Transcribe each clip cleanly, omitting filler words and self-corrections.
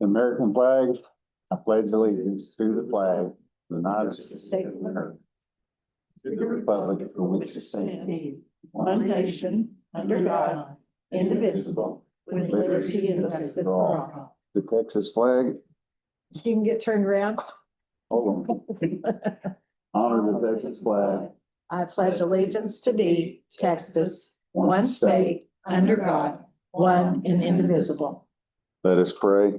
American flag. I pledge allegiance to the flag of the United States of America, to the republic for which it stands, one nation, under God, indivisible, with liberty and justice for all. the Texas flag. You can get turned around. Hold on. Honor the Texas flag. I pledge allegiance to thee, Texas, one state, under God, one and indivisible. Let us pray.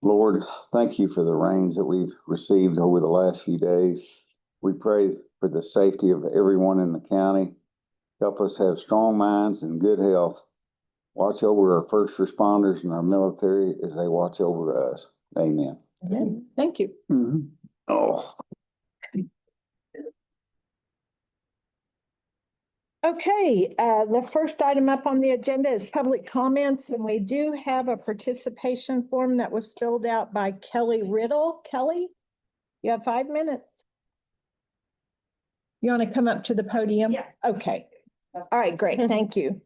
Lord, thank you for the rains that we've received over the last few days. We pray for the safety of everyone in the county. Help us have strong minds and good health. Watch over our first responders and our military as they watch over us. Amen. Amen. Thank you. Oh. Okay, the first item up on the agenda is public comments, and we do have a participation form that was filled out by Kelly Riddle. Kelly, you have 5 minutes. You want to come up to the podium? Yeah. Okay. All right, great. Thank you.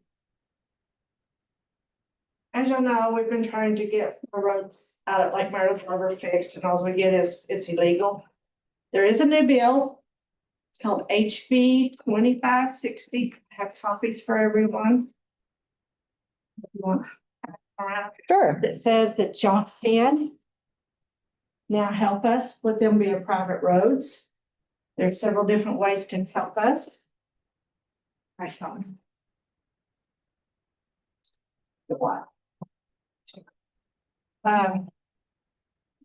As y'all know, we've been trying to get the roads out at Lake Meredith River fixed, and all we get is it's illegal. There is a new bill. It's called HB 2560. I have copies for everyone. If you want around. Sure. It says that y'all can now help us with them being private roads. There's several different ways to help us. I saw them. The what?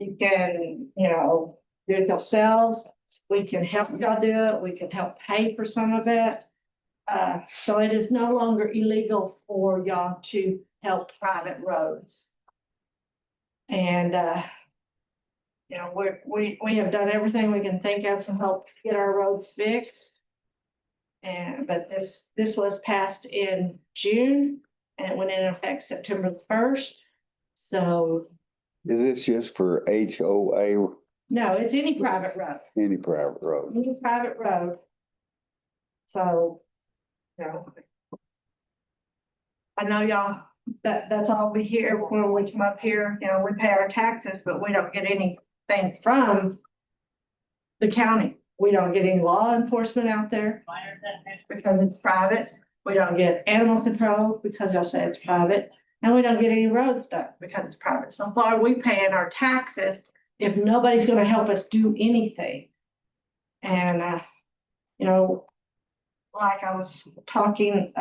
You can, do it yourselves. We can help y'all do it. We can help pay for some of it. So it is no longer illegal for y'all to help private roads. And, we have done everything we can think of to help get our roads fixed. But this was passed in June and it went into effect September the 1st. So. Is this just for HOA? No, it's any private road. Any private road? Any private road. So, I know y'all, that's all we hear when we come up here, we pay our taxes, but we don't get anything from the county. We don't get any law enforcement out there because it's private. We don't get animal control because y'all say it's private. And we don't get any roads done because it's private. So far, we pay in our taxes if nobody's gonna help us do anything. And, like I was talking,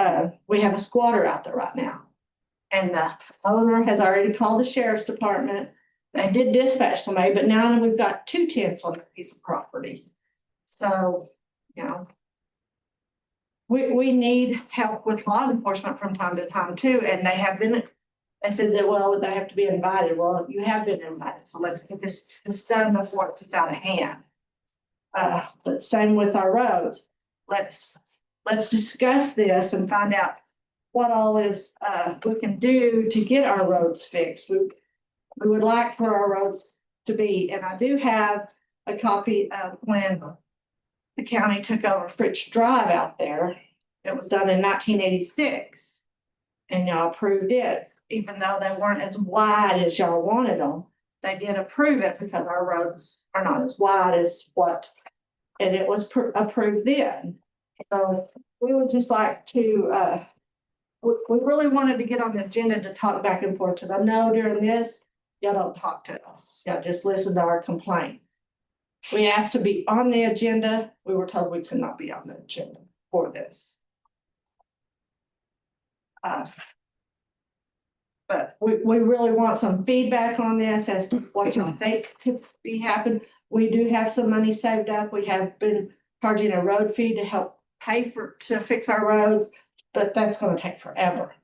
we have a squatter out there right now. And the owner has already called the sheriff's department. They did dispatch somebody, but now we've got 2 tents on a piece of property. So, we need help with law enforcement from time to time too. And they said that, well, they have to be invited. Well, you have been invited. So let's get this done before it gets out of hand. But same with our roads. Let's discuss this and find out what all is we can do to get our roads fixed. We would like for our roads to be, and I do have a copy of when the county took over Fritz Drive out there. It was done in 1986 and y'all approved it, even though they weren't as wide as y'all wanted them. They did approve it because our roads are not as wide as and it was approved then. So we would just like to, we really wanted to get on the agenda to talk back and forth, because I know during this, y'all don't talk to us. Y'all just listen to our complaint. We asked to be on the agenda. We were told we could not be on the agenda for this. But we really want some feedback on this as to what y'all think could be happening. We do have some money saved up. We have been charging a road fee to help pay to fix our roads, but that's going to take forever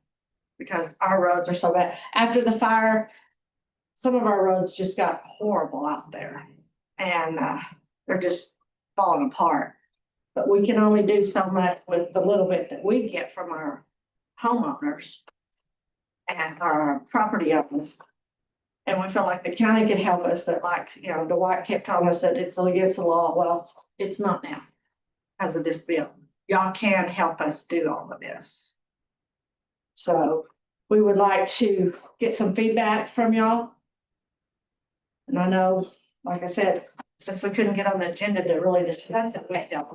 because our roads are so bad. After the fire, some of our roads just got horrible out there and they're just falling apart. But we can only do so much with the little bit that we get from our homeowners and our property owners. And we feel like the county could help us, but like, Dwight kept telling us that it's against the law. Well, it's not now because of this bill. Y'all can help us do all of this. So we would like to get some feedback from y'all And I know, like I said, since we couldn't get on the agenda to really discuss it with them,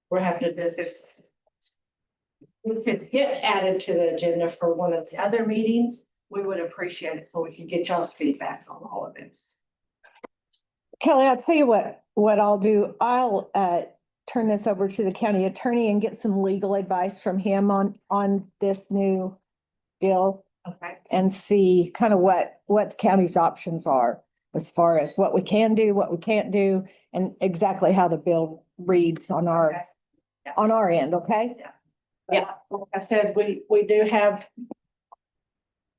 we're having to do this. We could get added to the agenda for one of the other meetings, we would appreciate it, so we can get y'all's feedback on all of this. Kelly, I'll tell you what I'll do. I'll turn this over to the county attorney and get some legal advice from him on this new bill Okay. and see kind of what the county's options are as far as what we can do, what we can't do, and exactly how the bill reads on our end, okay? Yeah, like I said, we do have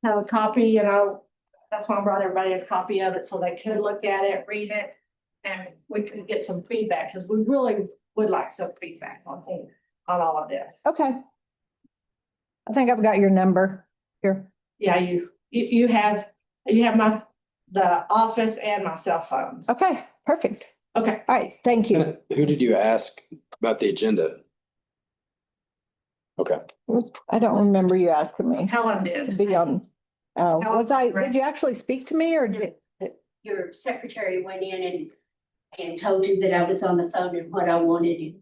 a copy, that's why I brought everybody a copy of it, so they could look at it, read it, and we could get some feedback, because we really would like some feedback on all of this. Okay. I think I've got your number here. Yeah, you have the office and my cell phones. Okay, perfect. Okay. All right, thank you. Who did you ask about the agenda? Okay. I don't remember you asking me Helen to did. be on. Did you actually speak to me or did? Your secretary went in and told you that I was on the phone and what I wanted,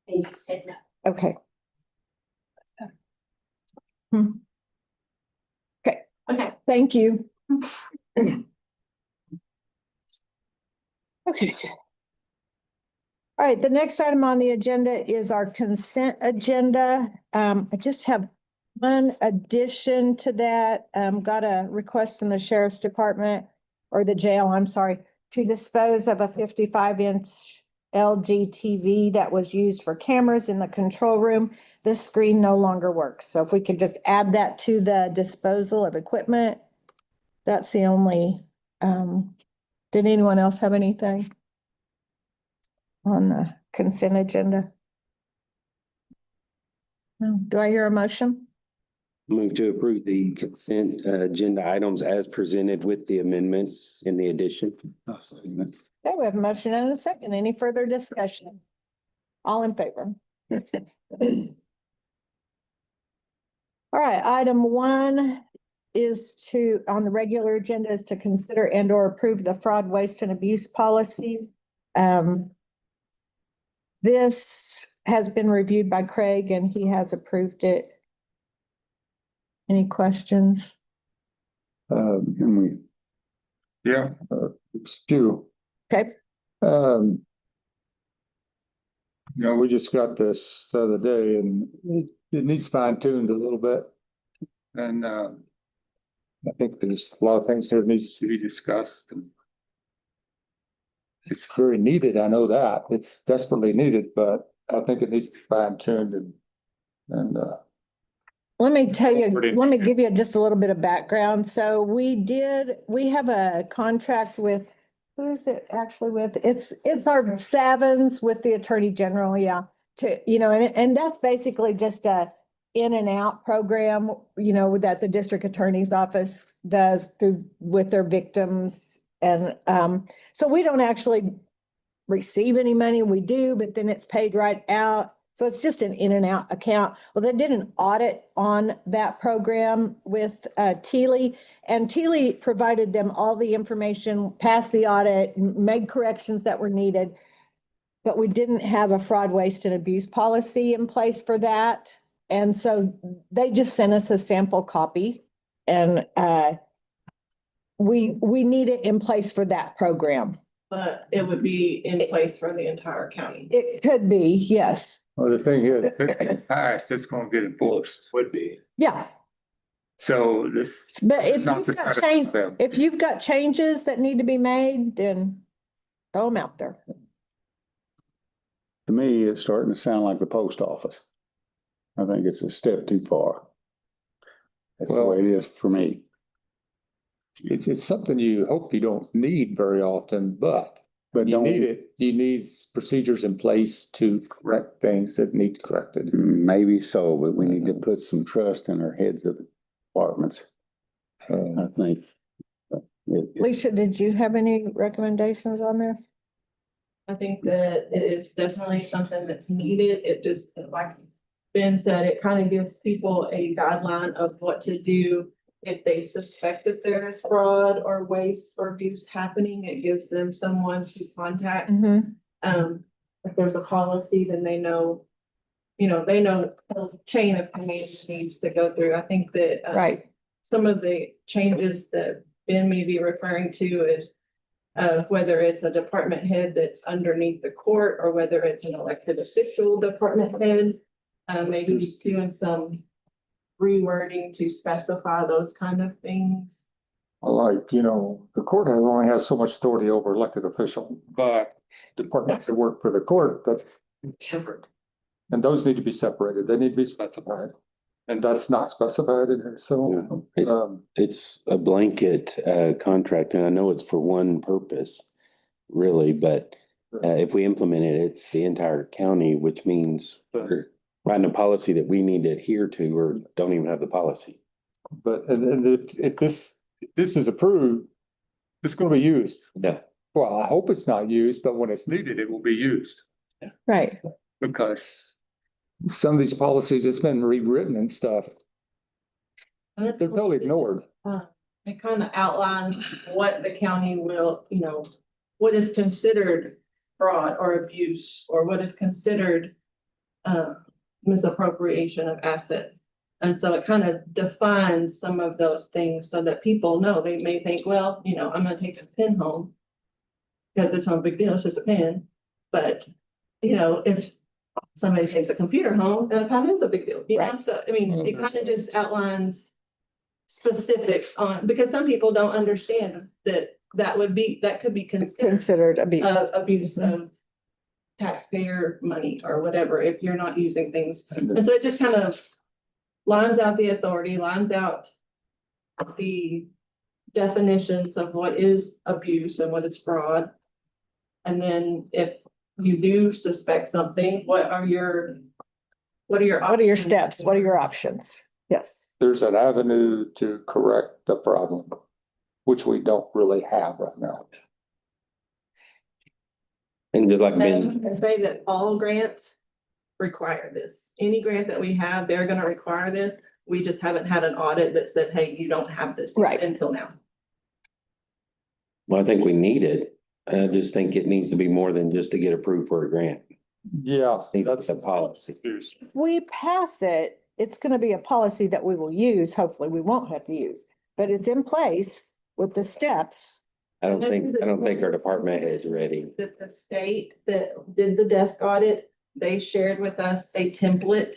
and you said no. Okay. Okay. Thank you. Okay. All right, the next item on the agenda is our consent agenda. I just have one addition to that. Got a request from the sheriff's department or the jail, I'm sorry, to dispose of a 55-inch LG TV that was used for cameras in the control room. This screen no longer works. So if we could just add that to the disposal of equipment, that's the only, did anyone else have anything on the consent agenda? No. Do I hear a motion? Move to approve the consent agenda items as presented with the amendments in the addition. Okay, we have a motion and a second. Any further discussion? All in favor? All right, item 1 is on the regular agenda is to consider and or approve the fraud, waste and abuse policy. This has been reviewed by Craig and he has approved it. Any questions? Can we, Yeah, it's due. Okay, We just got this the other day and it needs fine tuned a little bit. And I think there's a lot of things here needs to be discussed. And it's very needed, I know that. It's desperately needed, but I think it needs to be fine tuned and let me tell you, Pretty- let me give you just a little bit of background. So we have a contract with, who is it actually with? It's our Savins with the Attorney General, yeah. And that's basically just a in and out program, that the district attorney's office does with their victims. And so we don't actually receive any money. We do, but then it's paid right out. So it's just an in and out account. Well, they did an audit on that program with Teely, and Teely provided them all the information, passed the audit, made corrections that were needed. But we didn't have a fraud, waste and abuse policy in place for that. And so they just sent us a sample copy and we need it in place for that program. But it would be in place for the entire county. It could be, yes. well, the thing is, if it's passed, it's gonna get enforced. Would be. Yeah. So this. But if it's not you've to got try to stop them. if you've got changes that need to be made, then throw them out there. to me, it's starting to sound like the post office. I think it's a step too far. That's the way it is for me. It's something you hope you don't need very often, but But you don't, need it. You need procedures in place to correct things that need corrected. maybe so, but we need to put some trust in our heads of departments, I think. Lisa, did you have any recommendations on this? I think that it is definitely something that's needed. It just, like Ben said, it kind of gives people a guideline of what to do if they suspect that there is fraud or waste or abuse happening, it gives them someone to contact. Mhm. If there's a policy, then they know, they know the chain of command needs to go through. I think that. Right. Some of the changes that Ben may be referring to is whether it's a department head that's underneath the court or whether it's an elected official department head. Maybe doing some rewording to specify those kind of things. Like, the court only has so much authority over elected official, but departments that work for the court, that's different. And those need to be separated. They need to be specified. And that's not specified in here, so, It's a blanket contract, and I know it's for one purpose, really, but if we implement it, it's the entire county, which means we're writing a policy that we need to adhere to or don't even have the policy. but, and if this is approved, it's gonna be used. Yeah. Well, I hope it's not used, but when it's needed, it will be used. Right. Because some of these policies, it's been rewritten and stuff. They're totally ignored. It kind of outlines what the county will, what is considered fraud or abuse, or what is considered misappropriation of assets. And so it kind of defines some of those things so that people know. They may think, well, I'm gonna take this pen home because it's no big deal, it's just a pen. But, if somebody takes a computer home, then it kind of is a big deal, Right. So, I mean, it kind of just outlines specifics on, because some people don't understand that that could be Considered abuse. abuse of taxpayer money or whatever, if you're not using things. And so it just kind of lines out the authority, lines out the definitions of what is abuse and what is fraud. And then if you do suspect something, what are your options? Steps? What are your options? Yes. There's an avenue to correct the problem, which we don't really have right now. And just like And Ben, say that all grants require this. Any grant that we have, they're gonna require this. We just haven't had an audit that said, hey, you don't have this Right. until now. well, I think we need it. I just think it needs to be more than just to get approved for a grant. Yeah, That's a policy. If we pass it, it's gonna be a policy that we will use. Hopefully, we won't have to use, but it's in place with the steps. I don't think our department is ready. That the state that did the desk audit, they shared with us a template.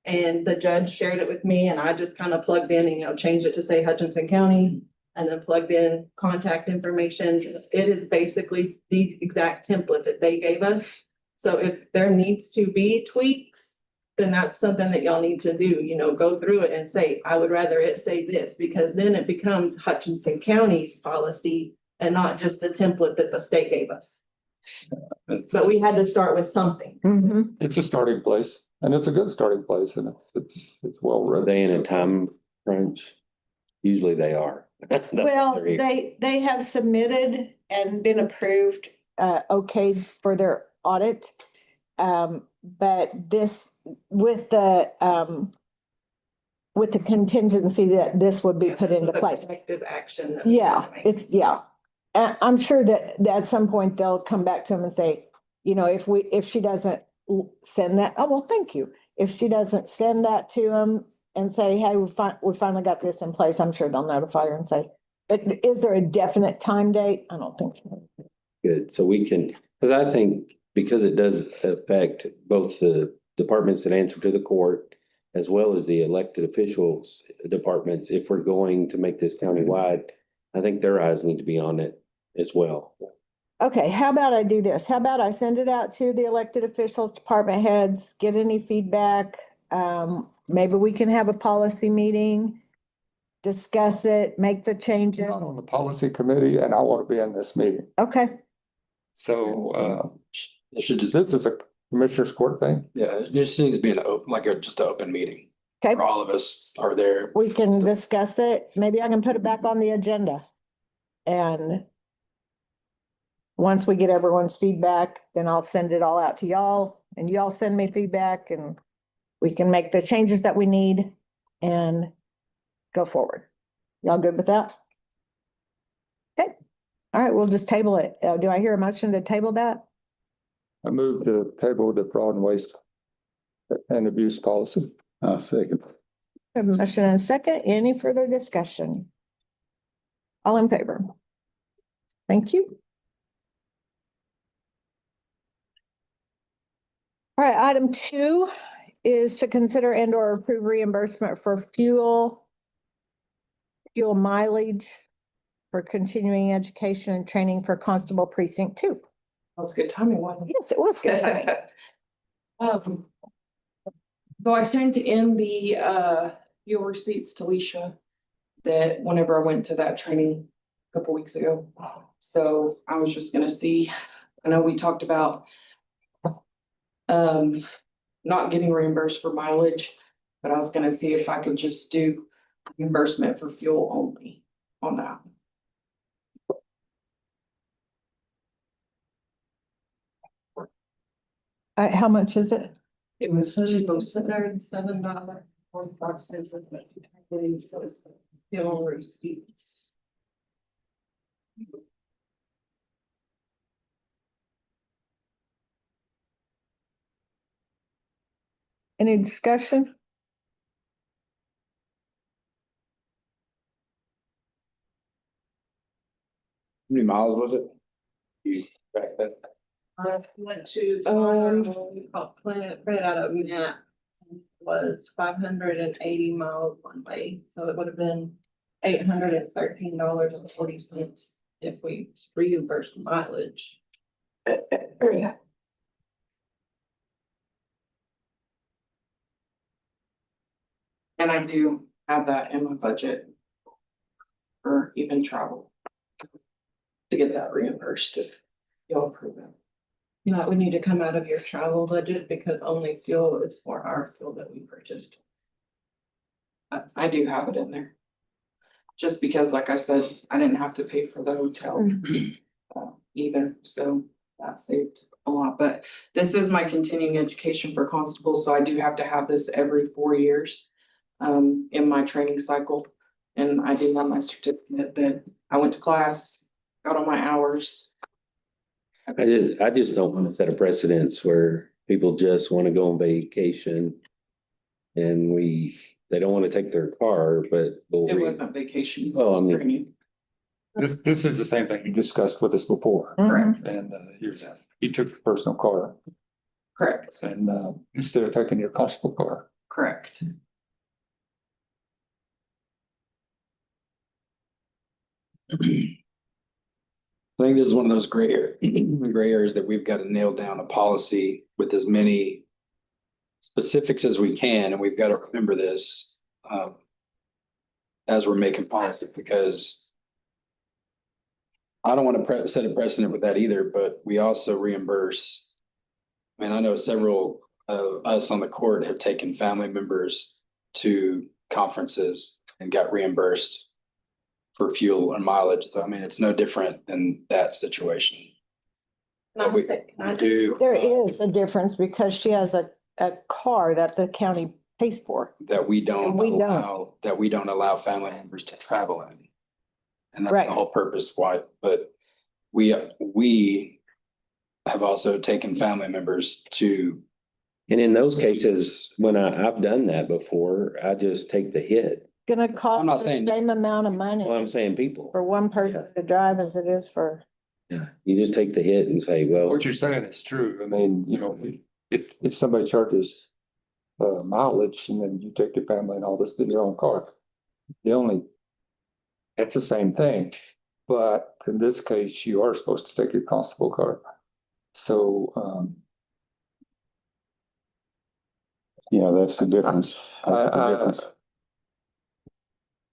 And the judge shared it with me, and I just kind of plugged in, changed it to say Hutchinson County. And then plugged in contact information. It is basically the exact template that they gave us. So if there needs to be tweaks, then that's something that y'all need to do, go through it and say, I would rather it say this, because then it becomes Hutchinson County's policy and not just the template that the state gave us. But we had to start with something. Mhm. it's a starting place, and it's a good starting place, and it's well Are written. they in a time crunch? Usually they are. Well, they have submitted and been approved, okayed for their audit. But this, with the contingency that this would be put into place. Effective action. that we Yeah, wanna make. yeah. I'm sure that at some point they'll come back to him and say, if she doesn't send that, oh, well, thank you. If she doesn't send that to him and say, hey, we finally got this in place, I'm sure they'll notify her and say, but is there a definite time date? I don't think so. Good, so we can, because I think, because it does affect both the departments that answer to the court as well as the elected officials departments, if we're going to make this countywide, I think their eyes need to be on it as well. Okay, how about I do this? How about I send it out to the elected officials, department heads, get any feedback? Maybe we can have a policy meeting, discuss it, make the changes. I'm on the policy committee, and I want to be in this meeting. Okay, So, It should just, this is a commissioner's court thing. yeah, it just needs to be just an open meeting. okay, Where all of us are there. we can discuss it. Maybe I can put it back on the agenda. And once we get everyone's feedback, then I'll send it all out to y'all and y'all send me feedback and we can make the changes that we need and go forward. Y'all good with that? Okay, all right, we'll just table it. Do I hear a motion to table that? I move to table the fraud and waste and abuse policy. Second. We have a motion and a second. Any further discussion? All in favor? Thank you. All right, item 2 is to consider and or approve reimbursement for fuel mileage for continuing education and training for Constable Precinct 2. That was good timing, wasn't Yes, it was good timing. it? So I sent in the fuel receipts to Leisha that whenever I went to that training a couple weeks ago. So I was just gonna see, I know we talked about not getting reimbursed for mileage, but I was gonna see if I could just do reimbursement for fuel only on that. How much is it? It was $707.45. Fuel receipts. Any discussion? How many miles was it? You track that? I went to, printed out a map. Was 580 miles one way, so it would have been $813.40 if we reimbursed mileage. And I do have that in my budget for even travel to get that reimbursed if you'll approve it. That would need to come out of your travel budget because only fuel is for our fuel that we purchased. I do have it in there. Just because, like I said, I didn't have to pay for the hotel either, so that saved a lot. But this is my continuing education for constables, so I do have to have this every 4 years in my training cycle. And I do have my certificate that I went to class, got all my hours. I just don't want to set a precedence where people just want to go on vacation. And they don't want to take their car, but. It wasn't vacation. Well, I mean- training. This is the same thing you discussed with us before. Correct, And you took your personal car correct, and instead of taking your constable car. correct. I think this is one of those gray areas that we've got to nail down a policy with as many specifics as we can, and we've got to remember this as we're making policy, because I don't want to set a precedent with that either, but we also reimburse. I mean, I know several of us on the court have taken family members to conferences and got reimbursed for fuel and mileage. So I mean, it's no different than that situation. Can I We say- can I just- do. There is a difference because she has a car that the county pays for. That we don't We don't. allow family members to travel in. And that's Right. the whole purpose why, but we have also taken family members to, And in those cases, when I've done that before, I just take the hit. Gonna I'm cost not the saying- same amount of Well, money I'm saying people. for one person to drive as it is for. Yeah, you just take the hit and say, well, What you're saying is true. I mean, if somebody charges mileage and then you take your family and all this in your own car, that's the same thing. But in this case, you are supposed to take your constable car. So, Yeah, that's the difference. That's the difference.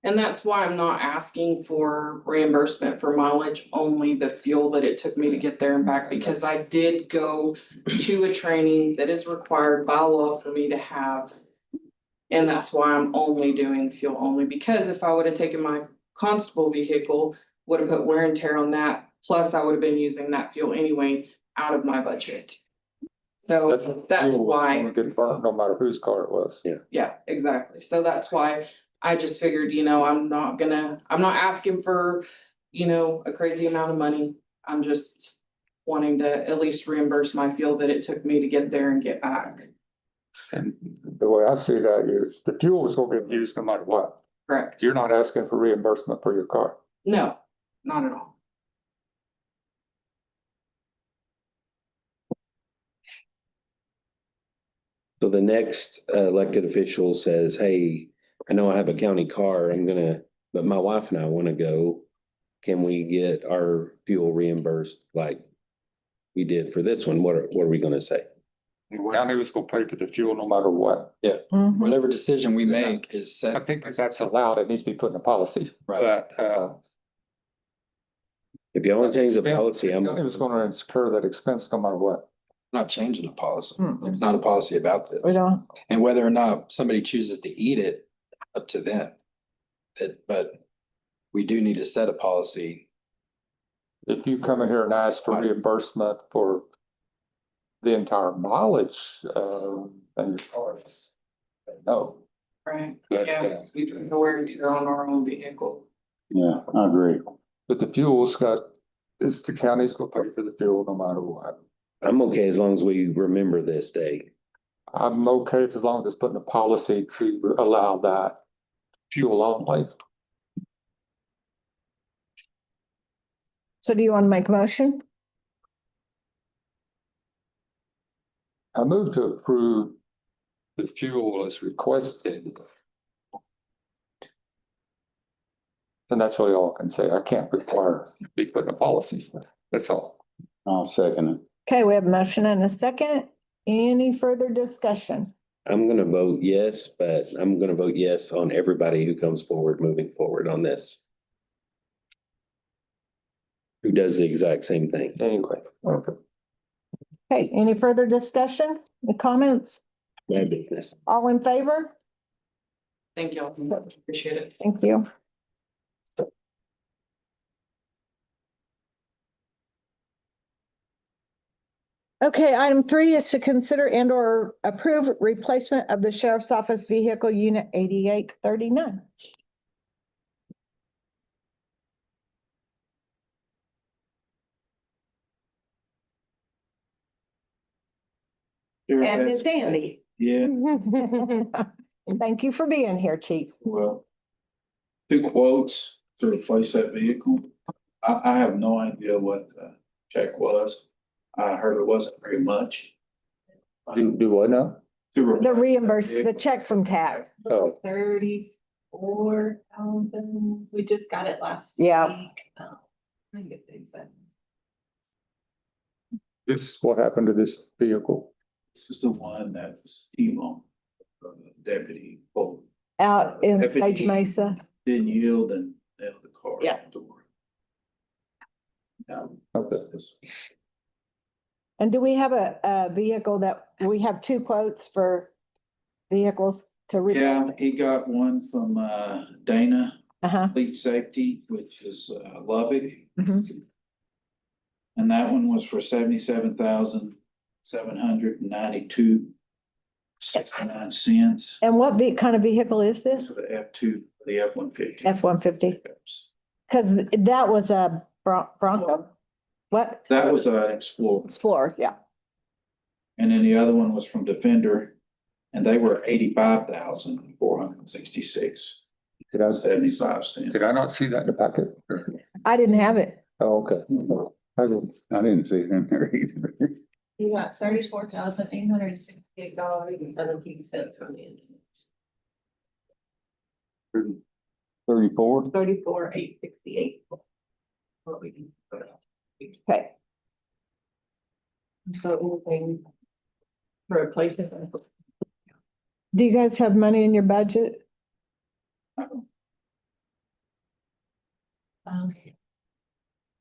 And that's why I'm not asking for reimbursement for mileage, only the fuel that it took me to get there and back, because I did go to a training that is required by law for me to have. And that's why I'm only doing fuel only, because if I would have taken my constable vehicle, would have put wear and tear on that, plus I would have been using that fuel anyway out of my budget. So that's fuel was why. gonna get burned no matter whose car it was. Yeah, exactly. So that's why I just figured, I'm not asking for, a crazy amount of money. I'm just wanting to at least reimburse my fuel that it took me to get there and get back. And the way I see that, the fuel is gonna get used no matter what. Correct. You're not asking for reimbursement for your car. No, not at all. So the next elected official says, hey, I know I have a county car, but my wife and I want to go. Can we get our fuel reimbursed like we did for this one? What are we gonna say? The county was gonna pay for the fuel no matter what. Mhm. Whatever decision we make is I set. think if that's allowed, it needs to be put in a policy. Right. But, If you want to change the policy, it was gonna incur that expense no matter what. Not changing the policy. Mm-mm. There's not a policy about this. We don't, And whether or not somebody chooses to eat it, up to them. But we do need to set a policy. If you come in here and ask for reimbursement for the entire mileage, then you're charged. No. Right. But, Yeah, we can go where you're on our own vehicle. Yeah, I agree. But the the county's gonna pay for the fuel no matter what. I'm okay as long as we remember this day. I'm okay as long as it's put in a policy to allow that fuel only. so do you want to make a motion? I move to approve the fuel as requested. And that's really all I can say. I can't require it to be put in a policy. That's all. I'll second it. Okay, we have a motion and a second. Any further discussion? I'm gonna vote yes, but I'm gonna vote yes on everybody who comes forward, moving forward on this. Who does the exact same thing. Anyway, okay. Okay, any further discussion, the comments? Bad business. All in favor? Thank you. Appreciate it. Thank you. Okay, item 3 is to consider and or approve replacement of the sheriff's office vehicle unit 8839. And it's Andy. Yeah, Thank you for being here, chief. well, 2 quotes to replace that vehicle. I have no idea what the check was. I heard it wasn't very much. Do what now? The reimburse, the check from TAC. Oh. 34,000. We just got it last Yeah. week. I get the exact. This is what happened to this vehicle. This is the one that was T-Bone, deputy pulled, Out in Deputy. Sage Mesa. didn't yield and nailed the car. Yeah. Door. Now, Okay. this- And do we have a vehicle that, we have 2 quotes for vehicles to Yeah, replace? he got one from Dana Uh-huh. Fleet Safety, which is Lubbock. Mhm. And that one was for 77,792.69. And what kind of vehicle is this? The F2, the F-150. F-150? Because that was a Bronco. What? That was an Explorer. Explorer, yeah. And then the other one was from Defender, and they were 85,466.75. Did I not see that in the packet? I didn't have it. Oh, okay. I didn't see it in there either. You got $34,868.17 from the engineers. 34? 34,868. Okay. So anything for replacing. Do you guys have money in your budget?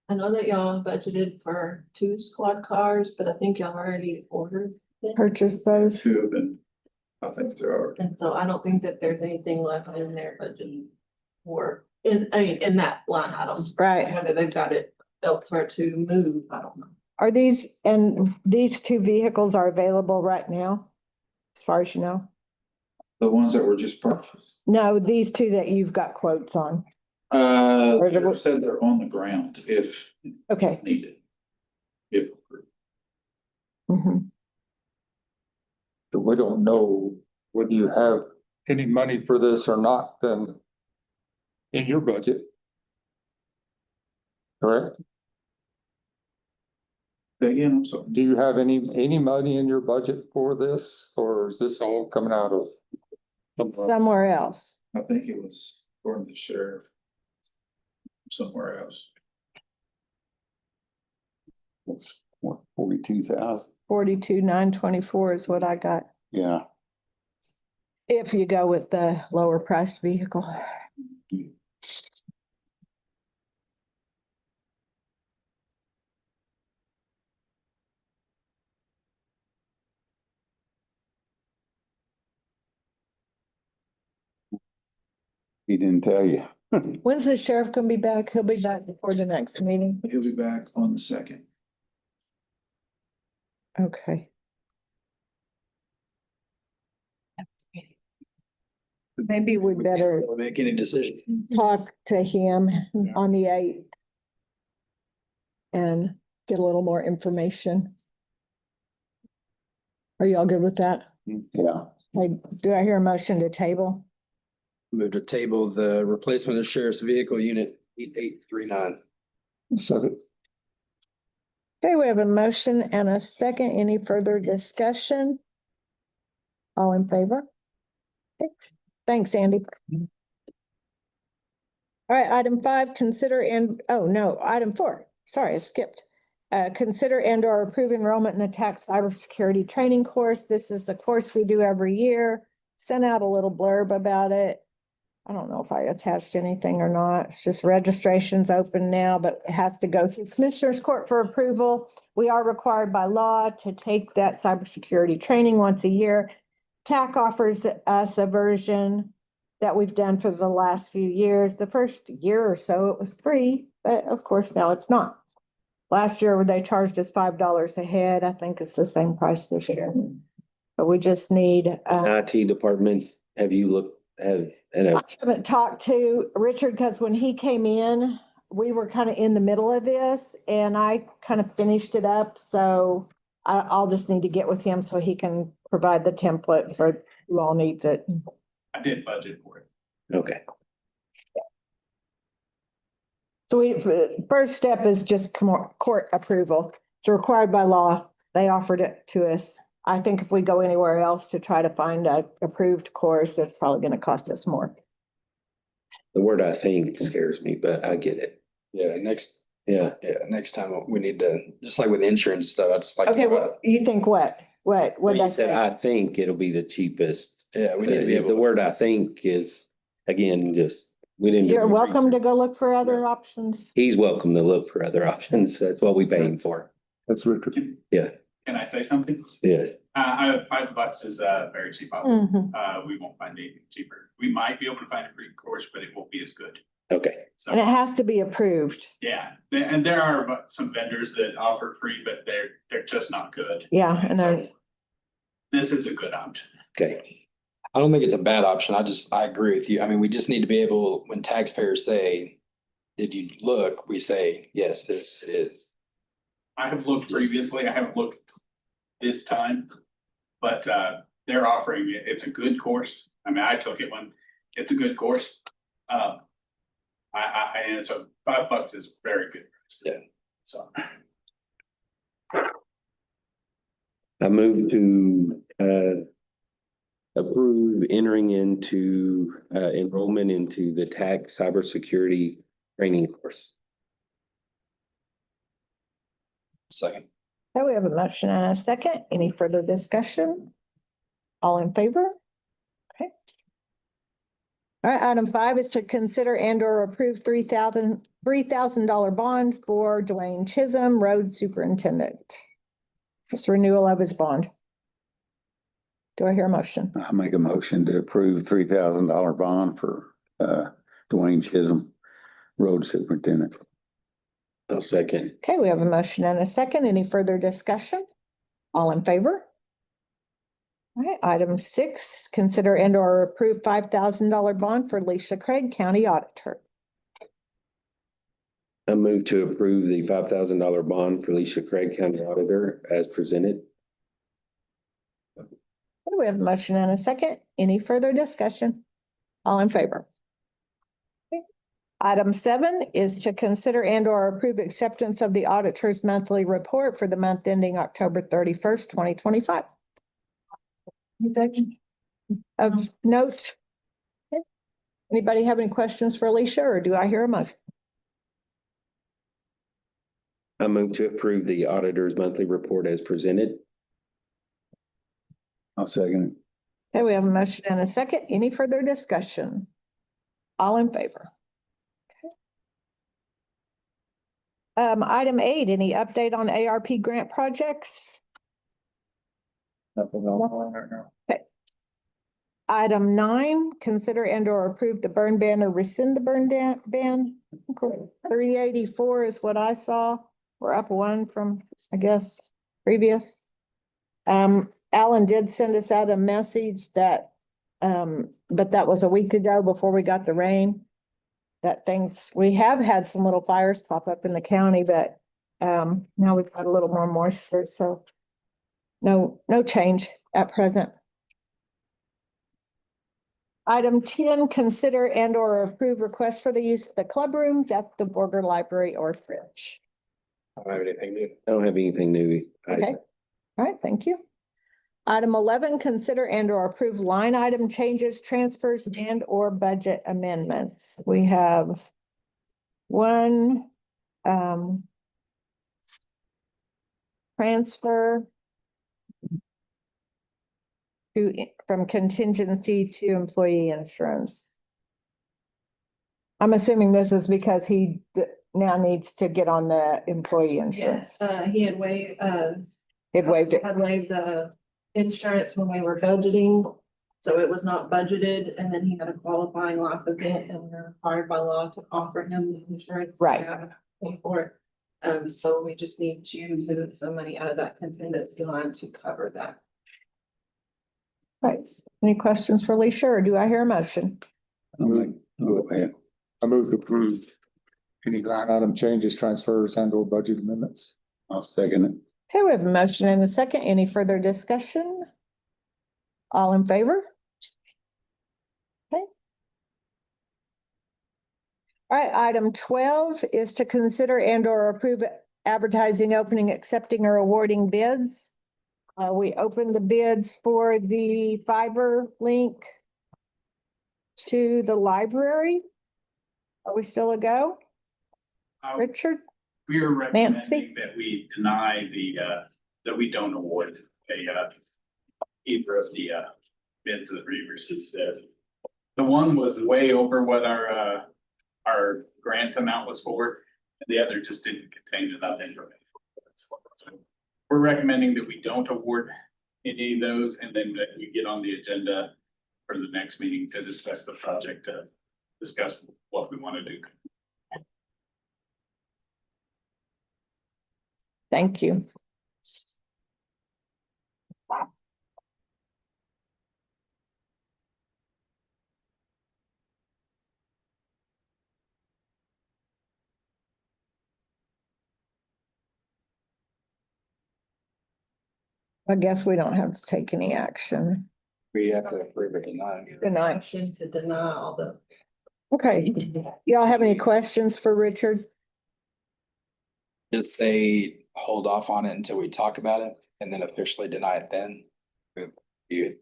I know that y'all budgeted for 2 squad cars, but I think y'all already ordered them. Purchase those? 2 of them, I think there are. And so I don't think that there's anything left in their budget for, in that line item. Right. Whether they've got it elsewhere to move, I don't know. Are these 2 vehicles are available right now? As far as you know? The ones that were just purchased. No, these two that you've got quotes on. Or is it- They said they're on the ground if Okay. needed. If approved. Mhm. But we don't know whether you have any money for this or not, then in your budget. Correct? Again, I'm sorry. Do you have any money in your budget for this, or is this all coming out of? Somewhere else. I think it was according to the sheriff. Somewhere else. It's what, 42,000? 42,924 is what I got. Yeah. If you go with the lower priced vehicle. He didn't tell you. When's the sheriff gonna be back? He'll be back before the next meeting. He'll be back on the 2nd. Okay. Maybe we better Can't really make any decision. talk to him on the 8th. And get a little more information. Are y'all good with that? Yeah. Hey, do I hear a motion to table? Move to table the replacement of sheriff's vehicle unit 8839. So Okay, we have a motion and a second. Any further discussion? All in favor? Okay. Thanks, Andy. All right, item 5, consider item 4. Sorry, I skipped. Consider and or approve enrollment in the tax cybersecurity training course. This is the course we do every year. Sent out a little blurb about it. I don't know if I attached anything or not. It's just registration's open now, but it has to go through Commissioners Court for approval. We are required by law to take that cybersecurity training once a year. TAC offers us a version that we've done for the last few years. The first year or so, it was free, but of course now it's not. Last year, they charged us $5 a head. I think it's the same price this year. But we just need, IT department, have you looked, and I haven't talked to Richard because when he came in, we were kind of in the middle of this and I kind of finished it up. So I'll just need to get with him so he can provide the template for who all needs it. I did budget for it. okay. So first step is just court approval. It's required by law. They offered it to us. I think if we go anywhere else to try to find a approved course, it's probably going to cost us more. The word I think scares me, but I get it. Yeah, Yeah. next time we need to, just like with insurance stuff, I just like. Okay, well, you think what? What When did I you said, say? I think it'll be the cheapest. Yeah, we need to be able. The word I think is, again, just, we didn't. do You're any welcome to research. go look for other options. He's welcome to look for other options. That's what we pay him for. that's Richard. Can I say something? Yes. I have $5 is a very cheap option. Mhm. We won't find anything cheaper. We might be able to find a free course, but it won't be as good. Okay. So, And it has to be approved. yeah, and there are some vendors that offer free, but they're just not good. Yeah, and So they're, this is a good option. Okay. I don't think it's a bad option. I agree with you. I mean, we just need to be able, when taxpayers say, did you look? We say, yes, this is. I have looked previously. I haven't looked this time, but they're offering it. It's a good course. I mean, I took it when it's a good course. And so $5 is very good. Yeah. So. I move to approve entering into enrollment into the tax cybersecurity training course. Second. okay, we have a motion and a second. Any further discussion? All in favor? Okay. All right, item 5 is to consider and or approve $3,000 bond for Dwayne Chisholm, road superintendent. Just renewal of his bond. Do I hear a motion? I make a motion to approve $3,000 bond for Dwayne Chisholm, road superintendent. I'll second. Okay, we have a motion and a second. Any further discussion? All in favor? All right, item 6, consider and or approve $5,000 bond for Alicia Craig, County Auditor. I move to approve the $5,000 bond for Alicia Craig, County Auditor, as presented. We have a motion and a second. Any further discussion? All in favor? Okay. Item 7 is to consider and or approve acceptance of the auditor's monthly report for the month ending October 31st, 2025. Of note. Okay. Anybody have any questions for Alicia, or do I hear a motion? I move to approve the auditor's monthly report as presented. I'll second Okay, we have a motion and a second. Any further discussion? All in favor? Okay. Item 8, any update on ARP grant projects? Nothing on right now. Item 9, consider and or approve the burn ban or rescind the burn ban. 384 is what I saw. We're up 1 from, I guess, previous. Alan did send us out a message that, but that was a week ago before we got the rain. That we have had some little fires pop up in the county, but now we've got a little more moisture, so no change at present. Item 10, consider and or approve request for the use of the club rooms at the Borger Library or Fridge. I don't have anything new. I don't have anything new. Okay, all right, thank you. Item 11, consider and or approve line item changes, transfers, and or budget amendments. We have one transfer from contingency to employee insurance. I'm assuming this is because he now needs to get on the employee insurance. Yes, he had waived, It waived it. had waived the insurance when we were budgeting. So it was not budgeted, and then he had a qualifying life event, and we're required by law to offer him the insurance. Right. We gotta pay for it. So we just need to move some money out of that contingency line to cover that. Right. Any questions for Alicia, or do I hear a motion? it. Go ahead. I move to approve any line item changes, transfers, and or budget amendments. I'll second it. Okay, we have a motion and a second. Any further discussion? All in favor? Okay. All right, item 12 is to consider and or approve advertising, opening, accepting, or awarding bids. We opened the bids for the fiber link to the library. Are we still a go? Richard? We are Nancy? recommending that we deny that we don't award either of the bids that we received. The one was way over what our grant amount was for, and the other just didn't contain enough information. We're recommending that we don't award any of those, and then that we get on the agenda for the next meeting to discuss the project, to discuss what we want to do. Thank you. I guess we don't have to take any action. We have to approve it tonight. Good night. Motion to deny all the. Okay, y'all have any questions for Richard? Just say hold off on it until we talk about it and then officially deny it then. You,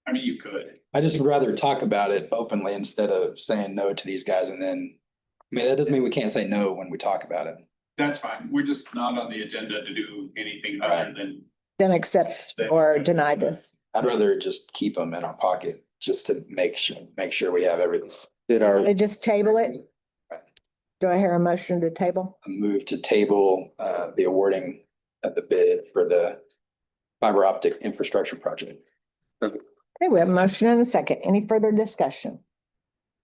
I mean, you could. I just would rather talk about it openly instead of saying no to these guys and then, I mean, that doesn't mean we can't say no when we talk about it. That's fine. We're just not on the agenda to do anything other than. Then accept or deny this. I'd rather just keep them in our pocket just to make sure we have everything. They just table it? Do I hear a motion to table? A move to table the awarding of the bid for the fiber optic infrastructure project. Okay, we have a motion and a second. Any further discussion?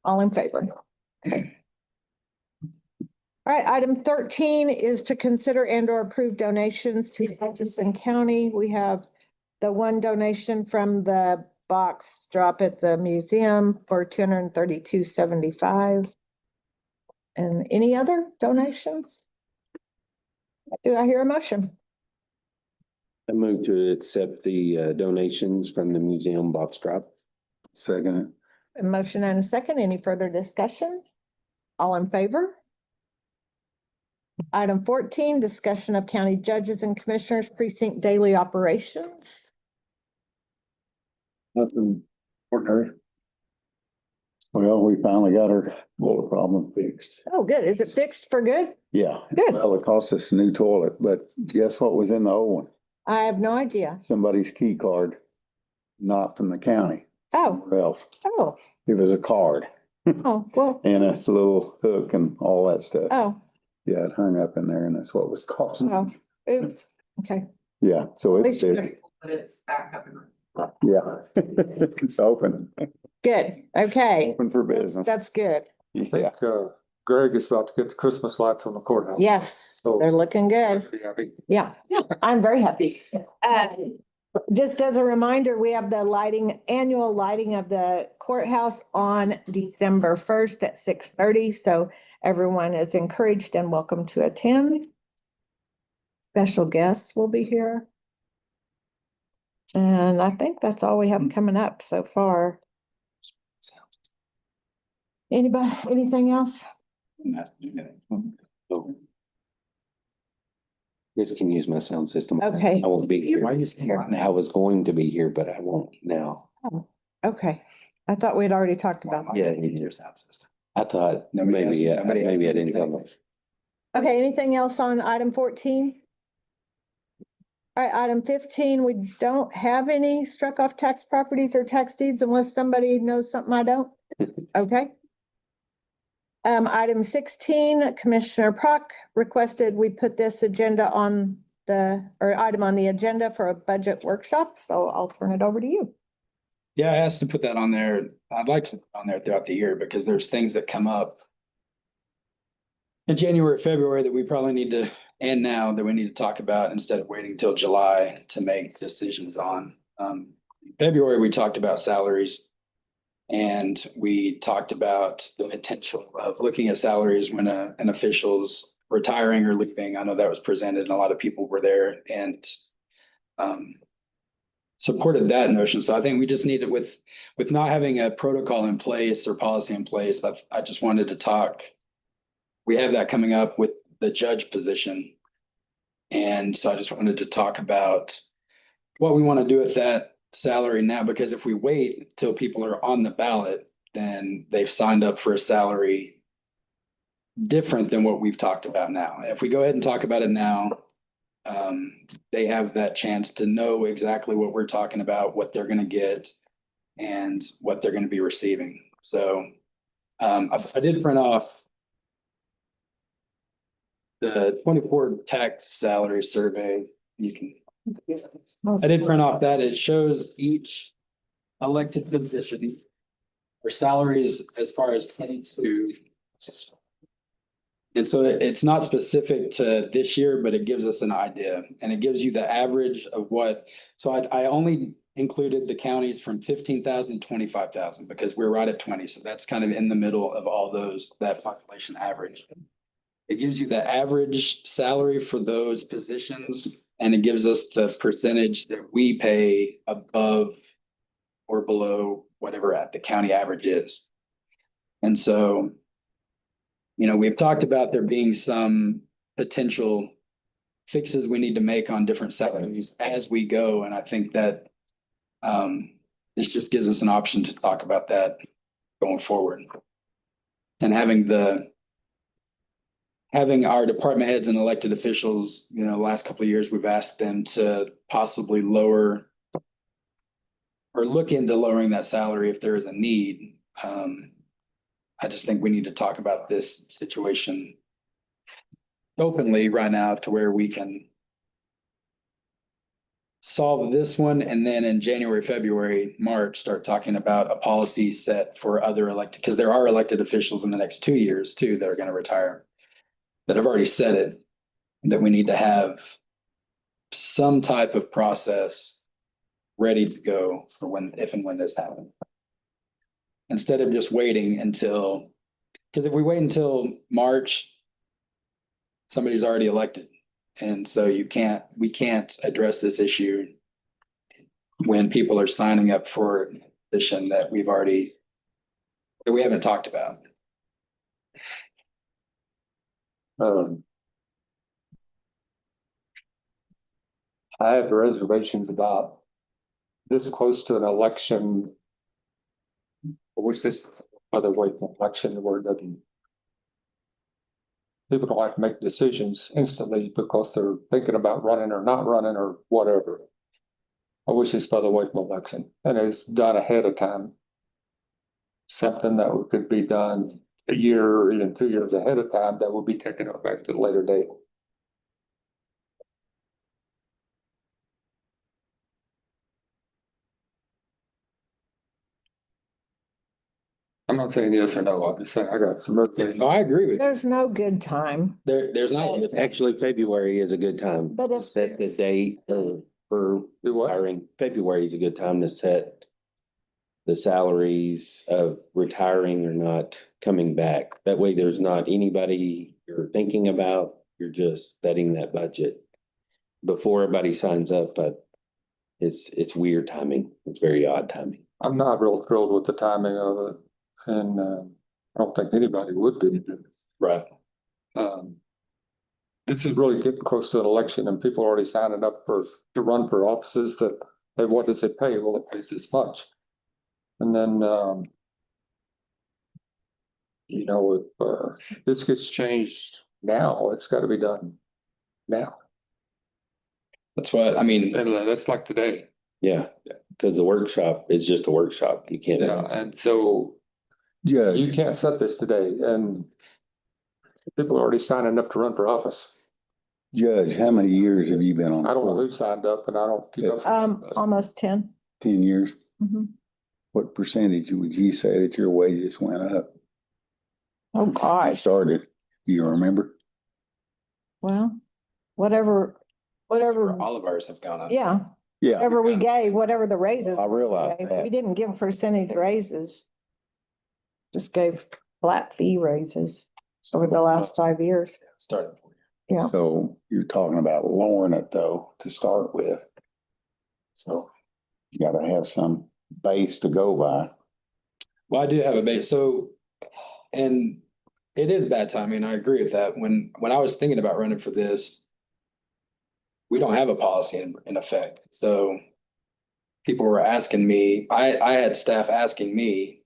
All in favor? Okay. All right, item 13 is to consider and or approve donations to Hutchinson County. We have the one donation from the box drop at the museum for $232.75. And any other donations? Do I hear a motion? I move to accept the donations from the museum box drop. Second. A motion and a second. Any further discussion? All in favor? Item 14, discussion of county judges and commissioners precinct daily operations. Nothing ordinary. Well, we finally got our water problem fixed. Oh, good. Is it fixed for good? Yeah. Good. Well, it cost us a new toilet, but guess what was in the old one? I have no idea. Somebody's key card, not from the county, Oh, somewhere else. oh, It was a card oh, well, and a little hook and all that stuff. oh, Yeah, it hung up in there and that's what was costing. oh, oops. Okay. Yeah, so At it's, least fixed. But it's back up and running. Yeah. It's open, Good. Okay. open for business. That's good. I Yeah. think Greg is about to get the Christmas lights on the courthouse. Yes, So- they're looking good. Pretty happy. Yeah, I'm very happy. Just as a reminder, we have the annual lighting of the courthouse on December 1st at 6:30. So everyone is encouraged and welcome to attend. Special guests will be here. And I think that's all we have coming up so far. Anybody, anything else? This can use my sound system. Okay. I won't be here. Why are you saying that now? I was going to be here, but I won't now. Okay. I thought we'd already talked about that. Yeah, Your sound system. I thought Nobody else- maybe, nobody else maybe I can didn't do go. that. Okay, anything else on item 14? All right, item 15, we don't have any struck off tax properties or tax deeds unless somebody knows something I don't. Okay. Item 16, Commissioner Prock requested we put this agenda on item on the agenda for a budget workshop, so I'll turn it over to you. Yeah, I asked to put that on there. I'd like to put it on there throughout the year because there's things that come up in January, February that we probably need to, and now that we need to talk about instead of waiting till July to make decisions on. February, we talked about salaries. And we talked about the potential of looking at salaries when an official's retiring or leaving. I know that was presented and a lot of people were there and supported that notion. So I think we just need it with not having a protocol in place or policy in place. I just wanted to talk. We have that coming up with the judge position. And so I just wanted to talk about what we want to do with that salary now, because if we wait till people are on the ballot, then they've signed up for a salary different than what we've talked about now. If we go ahead and talk about it now, they have that chance to know exactly what we're talking about, what they're going to get, and what they're going to be receiving. So I did print off the 24 tax salary survey. You can I did print off that. It shows each elected position for salaries as far as 22. And so it's not specific to this year, but it gives us an idea and it gives you the average of what. So I only included the counties from 15,000 to 25,000 because we're right at 20. So that's kind of in the middle of all those, that population average. It gives you the average salary for those positions. And it gives us the percentage that we pay above or below whatever at the county average is. And so, we've talked about there being some potential fixes we need to make on different salaries as we go. And I think that this just gives us an option to talk about that going forward. And having our department heads and elected officials, the last couple of years, we've asked them to possibly lower or look into lowering that salary if there is a need. I just think we need to talk about this situation openly right now to where we can solve this one. And then in January, February, March, start talking about a policy set for other elected, because there are elected officials in the next 2 years too that are going to retire, that have already said it, that we need to have some type of process ready to go for when, if and when this happens. Instead of just waiting until, because if we wait until March, somebody's already elected. And so we can't address this issue when people are signing up for a position that we haven't talked about. I have reservations about this close to an election. What's this other way, election, the word doesn't. People don't like to make decisions instantly because they're thinking about running or not running or whatever. I wish it's further away from election and it's done ahead of time. Something that could be done a year or even 2 years ahead of time that would be taken effect at a later date. I'm not saying yes or no, I'm just saying I got some. No, I agree with you. There's no good time. There's not. Actually, February is a good time. But to if set the date for Do what? hiring. February is a good time to set the salaries of retiring or not coming back. That way there's not anybody you're thinking about. You're just setting that budget before everybody signs up, but it's weird timing. It's very odd timing. I'm not real thrilled with the timing of it, and I don't think anybody would be. Right. This is really getting close to an election, and people are already signing up to run for offices that, hey, what does it pay? Well, it pays this much. And then, if this gets changed now, it's got to be done now. That's what, I mean, And that's like today. Yeah, because the workshop is just a workshop. You can't. Yeah, and so Judge, you can't set this today, and people are already signing up to run for office. Judge, how many years have you been on? I don't know the who court? signed up, and I don't keep up. Almost 10. 10 years? Mhm. What percentage would you say that your wages went up? Oh, You gosh. started, do you remember? Well, whatever, all of ours have gone up. yeah, Yeah, whatever we gave, whatever the raises. I realize gave, that. We didn't give percentage raises. Just gave flat fee raises over the last 5 years. Started. Yeah. So you're talking about lowering it though, to start with. So you gotta have some base to go by. Well, I do have a base, so, and it is bad timing, I agree with that. When I was thinking about running for this, we don't have a policy in effect, so people were asking me, I had staff asking me,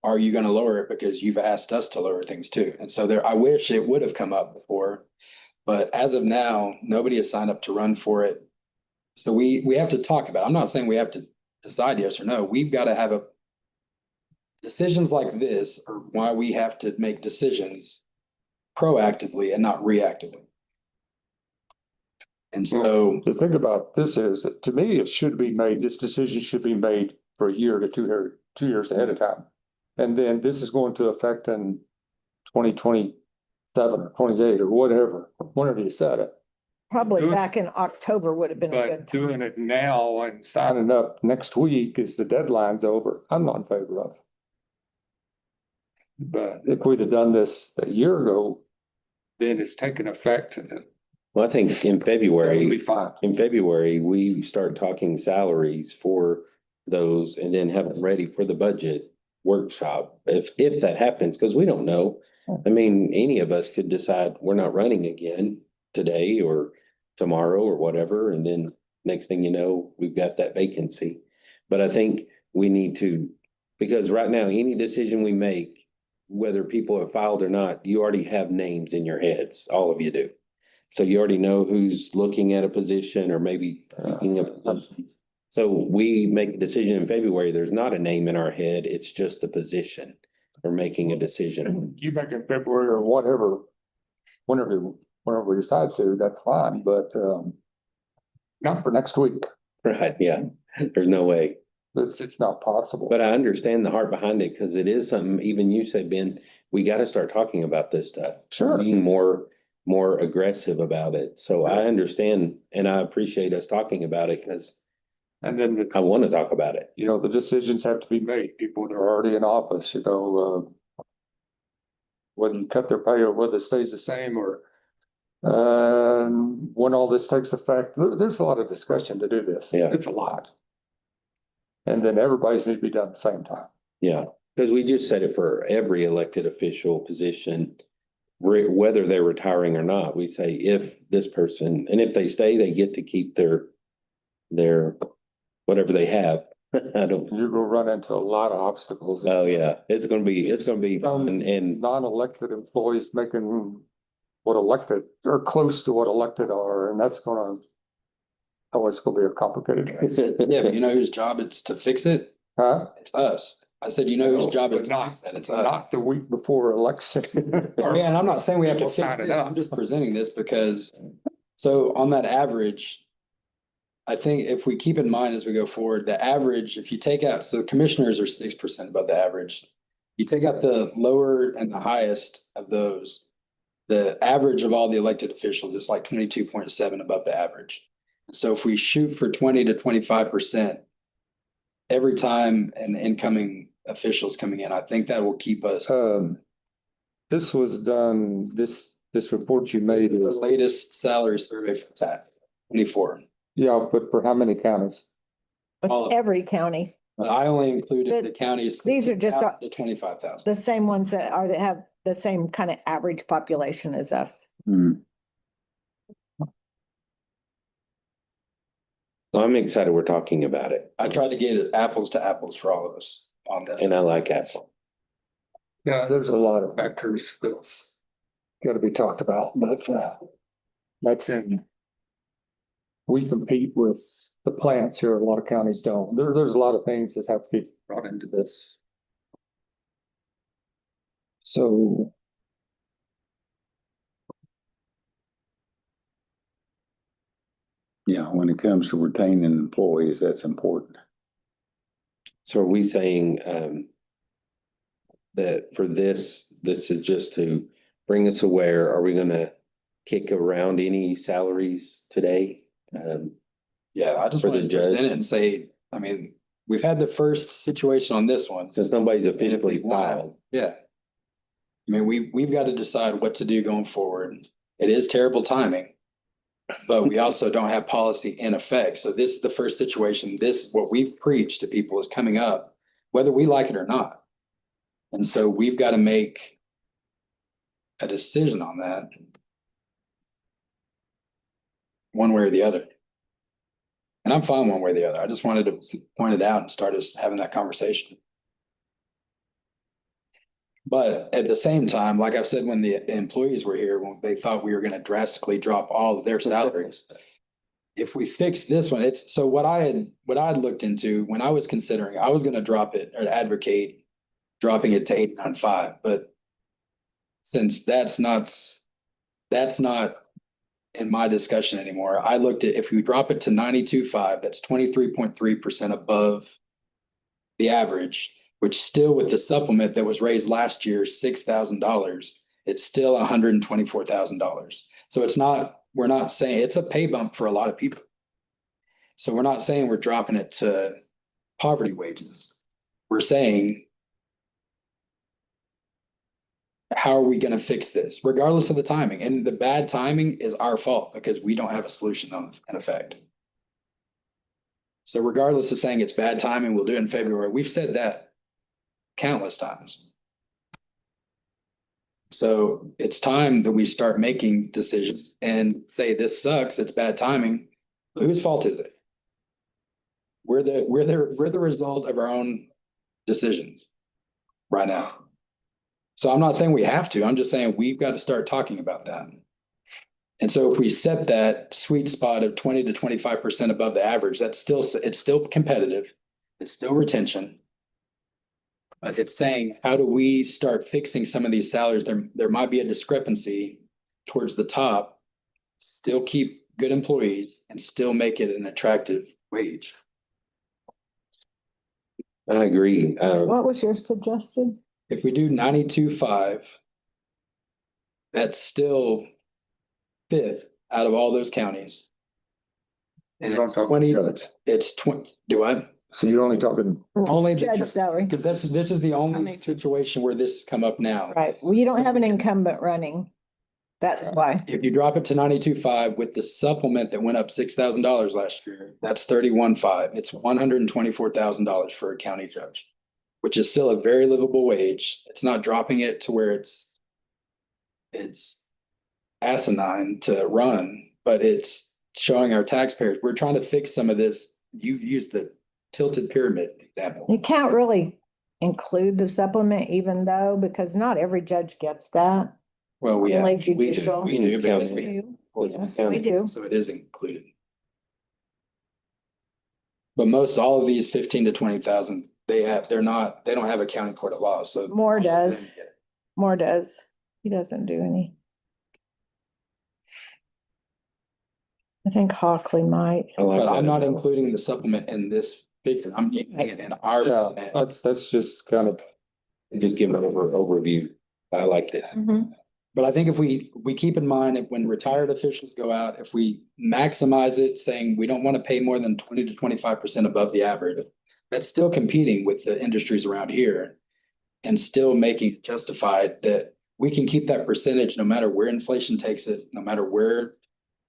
are you gonna lower it because you've asked us to lower things too? And so I wish it would have come up before, but as of now, nobody has signed up to run for it. So we have to talk about it. I'm not saying we have to decide yes or no. We've got to have decisions like this are why we have to make decisions proactively and not reactively. And so, The thing about this is that to me, this decision should be made for a year to 2 years ahead of time. And then this is going to affect in 2027 or 28 or whenever you set it. Probably Do it. back in October would have been a But good time. doing it now and signing up next week as the deadline's over, I'm not in favor of. But if we'd have done this a year ago, then it's taken effect, and then Well, I think in that would be February, fine. we start talking salaries for those and then have them ready for the budget workshop. If that happens, because we don't know. I mean, any of us could decide we're not running again today or tomorrow or whatever, and then next thing you know, we've got that vacancy. But I think we need to, because right now, any decision we make, whether people have filed or not, you already have names in your heads, all of you do. So you already know who's looking at a position or maybe thinking of a position. So we make a decision in February, there's not a name in our head, it's just the position. We're making a decision. You make it February or whatever, whenever we decide to, that's fine, but not for next week. Right, yeah, there's no way. It's not possible. But I understand the heart behind it, because it is something, even you said, Ben, we got to start talking about this stuff. Sure. Being more aggressive about it. So I understand and I appreciate us talking about it, because And then, I want to talk about it. you know, the decisions have to be made, people that are already in office, you know, whether you cut their pay or whether it stays the same or when all this takes effect, there's a lot of discussion to do this. Yeah. It's a lot. And then everybody's need to be done at the same time. Yeah, because we just said it for every elected official position, whether they're retiring or not. We say if this person, and if they stay, they get to keep their whatever they have. I don't, You're gonna run into a lot of obstacles. oh yeah, it's gonna be fun and Non-elected employees making what elected or close to what elected are, and that's gonna, oh, it's gonna be a complicated. Yeah, but you know whose job it's to fix it? Huh? It's us. I said, you know whose job it's But not- to fix that? It's us. Not the week before election. Yeah, and I'm not saying we have to People fix signing this. up. I'm just presenting this because, so on that average, I think if we keep in mind as we go forward, the average, if you take out, so the commissioners are 6% above the average. You take out the lower and the highest of those, the average of all the elected officials is like 22.7 above the average. So if we shoot for 20 to 25% every time an incoming official's coming in, I think that will keep us. This was done, this report you made The was, latest salary survey for TAC 24. yeah, but for how many counties? All of- Every county, But I only included But the counties. these are just The 25,000. the same ones that have the same kind of average population as us. Hmm. So I'm excited we're talking about it, I tried to get it apples to apples for all of us on that. and I like Apple. Yeah, there's a lot of factors that's gotta be talked about, but that's in. We compete with the plants here, a lot of counties don't. There's a lot of things that have to be brought into this. So. Yeah, when it comes to retaining employees, that's important. So are we saying that for this is just to bring us aware? Are we gonna kick around any salaries today? Yeah, I just For the wanted to present judge? it and say, I mean, we've had the first situation on this one. Since nobody's And if officially we wanna- filed. Yeah. I mean, we've got to decide what to do going forward. It is terrible timing. But we also don't have policy in effect. So this is the first situation. This, what we've preached to people is coming up, whether we like it or not. And so we've got to make a decision on that. One way or the other. And I'm fine one way or the other. I just wanted to point it out and start us having that conversation. But at the same time, like I said, when the employees were here, when they thought we were going to drastically drop all of their salaries. If we fix this one, it's, so what I had looked into when I was considering, I was going to drop it or advocate dropping it to 895, but since that's not in my discussion anymore, I looked at, if we drop it to 92.5, that's 23.3% above the average, which still with the supplement that was raised last year, $6,000, it's still $124,000. So it's not, we're not saying it's a pay bump for a lot of people. So we're not saying we're dropping it to poverty wages. We're saying, how are we going to fix this, regardless of the timing? And the bad timing is our fault because we don't have a solution on in effect. So regardless of saying it's bad timing, we'll do it in February. We've said that countless times. So it's time that we start making decisions and say this sucks, it's bad timing. Whose fault is it? We're the result of our own decisions right now. So I'm not saying we have to, I'm just saying we've got to start talking about that. And so if we set that sweet spot of 20 to 25% above the average, it's still competitive. It's still retention. But it's saying, how do we start fixing some of these salaries? There might be a discrepancy towards the top, still keep good employees and still make it an attractive wage. I agree. What was your suggestion? If we do 92.5, that's still fifth out of all those counties. And You don't it's talk 20, judge. it's 20, do I? So you're only talking, Only the Judge judge, salary, because this is the only mean- situation where this has come up now. right. Well, you don't have an incumbent running. That's why. If you drop it to 92.5 with the supplement that went up $6,000 last year, that's 31.5. It's $124,000 for a county judge, which is still a very livable wage. It's not dropping it to where it's asinine to run, but it's showing our taxpayers, we're trying to fix some of this. You used the tilted pyramid example. You can't really include the supplement even though, because not every judge gets that. Well, we Unlike have, we judicial. do, but County. we- Do. Well, Yes, county. we do. so it is included. But most all of these 15 to 20,000, they don't have a county court of law, so. Moore does. Moore does. He doesn't do any. I think Hockley might. I like But that. I'm not including the supplement in this figure. I'm getting it in our. yeah, that's just kind of, Just give an overview. I liked it. But I think if we keep in mind that when retired officials go out, if we maximize it, saying we don't want to pay more than 20 to 25% above the average, that's still competing with the industries around here and still making it justified that we can keep that percentage no matter where inflation takes it, no matter where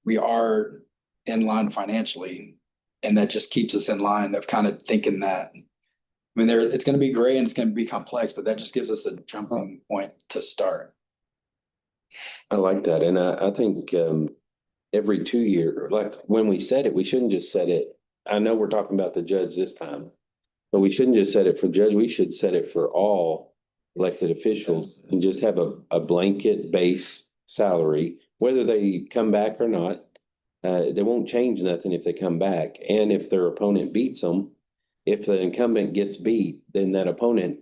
we are in line financially. And that just keeps us in line of kind of thinking that. I mean, it's going to be gray and it's going to be complex, but that just gives us a jumping point to start. I like that. And I think every 2 year, like when we set it, we shouldn't just set it. I know we're talking about the judge this time, but we shouldn't just set it for judge. We should set it for all elected officials and just have a blanket base salary, whether they come back or not. They won't change nothing if they come back. And if their opponent beats them, if the incumbent gets beat, then that opponent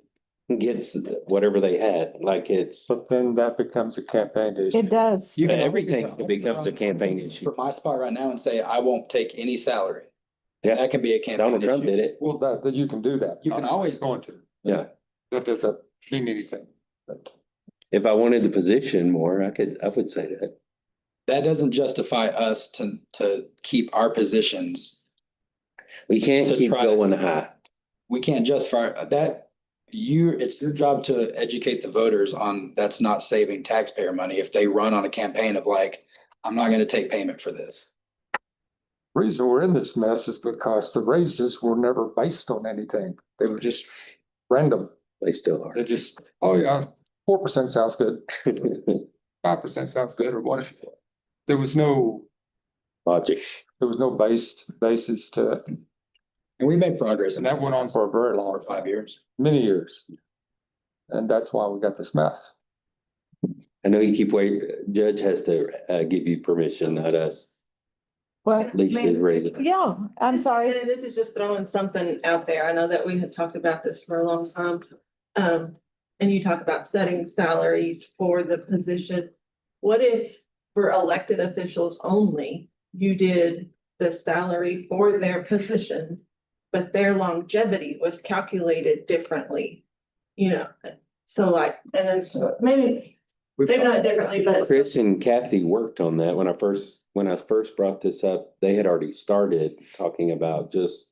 gets whatever they had, like it's. but then that becomes a campaign issue. It does. You can only Everything go becomes a campaign issue. For my spot right now and say, I won't take any salary. Yeah. That can be a campaign Donald Trump issue. did it. Well, that you can do that. You can always- Going to. Yeah. That doesn't mean anything. But If I wanted the position more, I would say that. That doesn't justify us to keep our positions. We can't To keep try to- going high. We can't justify that. It's your job to educate the voters on that's not saving taxpayer money if they run on a campaign of like, I'm not gonna take payment for this. reason we're in this mess is because the raises were never based on anything. They were just random. They still are. They just, oh yeah, 4% sounds good, 5% sounds good, or what? There was no Logic. basis to it. And we made progress. And that went on for a very long for 5 years. many years. And that's why we got this mess. I know you keep waiting. Judge has to give you permission, not us. What? At least his raise. Yeah, I'm sorry. And this is just throwing something out there. I know that we had talked about this for a long time. And you talk about setting salaries for the position. What if for elected officials only, you did the salary for their position, but their longevity was calculated differently? You know, so like, and then maybe not differently, but. Chris and Kathy worked on that when I first brought this up. They had already started talking about just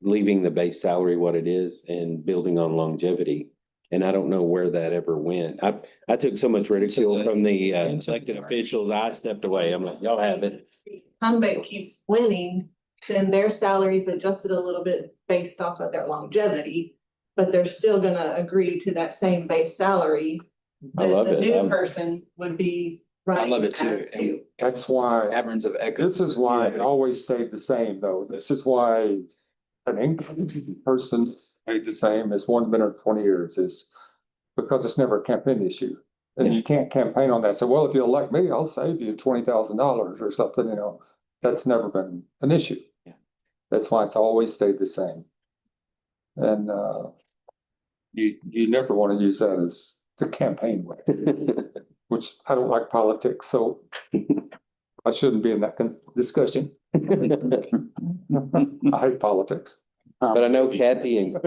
leaving the base salary what it is and building on longevity. And I don't know where that ever went. I took so much ridicule from the elected officials. I stepped away. I'm like, y'all have it. Incumbent keeps winning, then their salaries adjusted a little bit based off of their longevity, but they're still gonna agree to that same base salary. I love The it. new person would be I love it running as too. too. That's why, Caverns of echo. this is why it always stayed the same, though. This is why an income person stayed the same as one's been here 20 years, is because it's never a campaign issue. And you can't campaign on that. So, well, if you elect me, I'll save you $20,000 or something, you know. That's never been an issue. Yeah. That's why it's always stayed the same. And you never want to use that as the campaign way, which I don't like politics, so I shouldn't be in that discussion. I hate politics. But I know Kathy and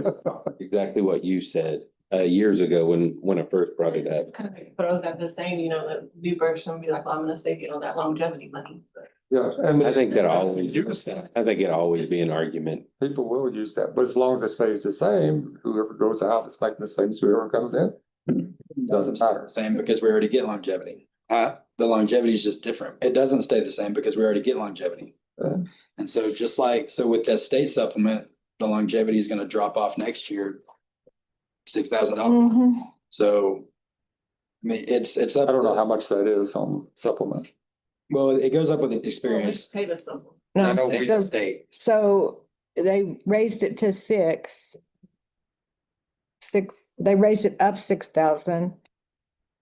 exactly what you said years ago when I first brought it up. Kind of throw that the same, you know, the new person would be like, well, I'm gonna save you all that longevity money. Yeah, and I think that always, use that. I think it'll always be an argument. People will use that, but as long as it stays the same, whoever goes out is making the same as whoever comes in. Doesn't stay matter. the same because we already get longevity. Huh? The longevity is just different. It doesn't stay the same because we already get longevity. Uh. And so just like, so with that state supplement, the longevity is gonna drop off next year. $6,000. Mhm. So. I mean, it's I up. don't know how much that is on supplement. Well, it goes up with the Well, we experience. Pay the supplement. No, I know State we- to state. so they raised it to 6. They raised it up 6,000.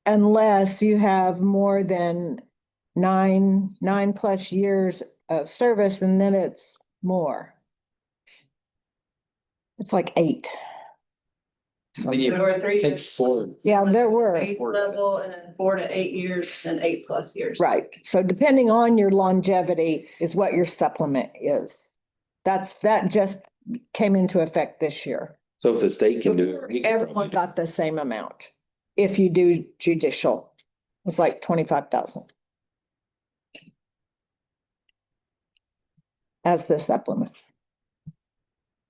Unless you have more than 9+ years of service, and then it's more. It's like 8. There were 3 Take years. 4. Yeah, there were. Base level and then 4 to 8 years and 8+ years. Right. So depending on your longevity is what your supplement is. That just came into effect this year. So if the state can do Before, it. we can everyone probably do it. got the same amount. If you do judicial, it's like 25,000. As the supplement.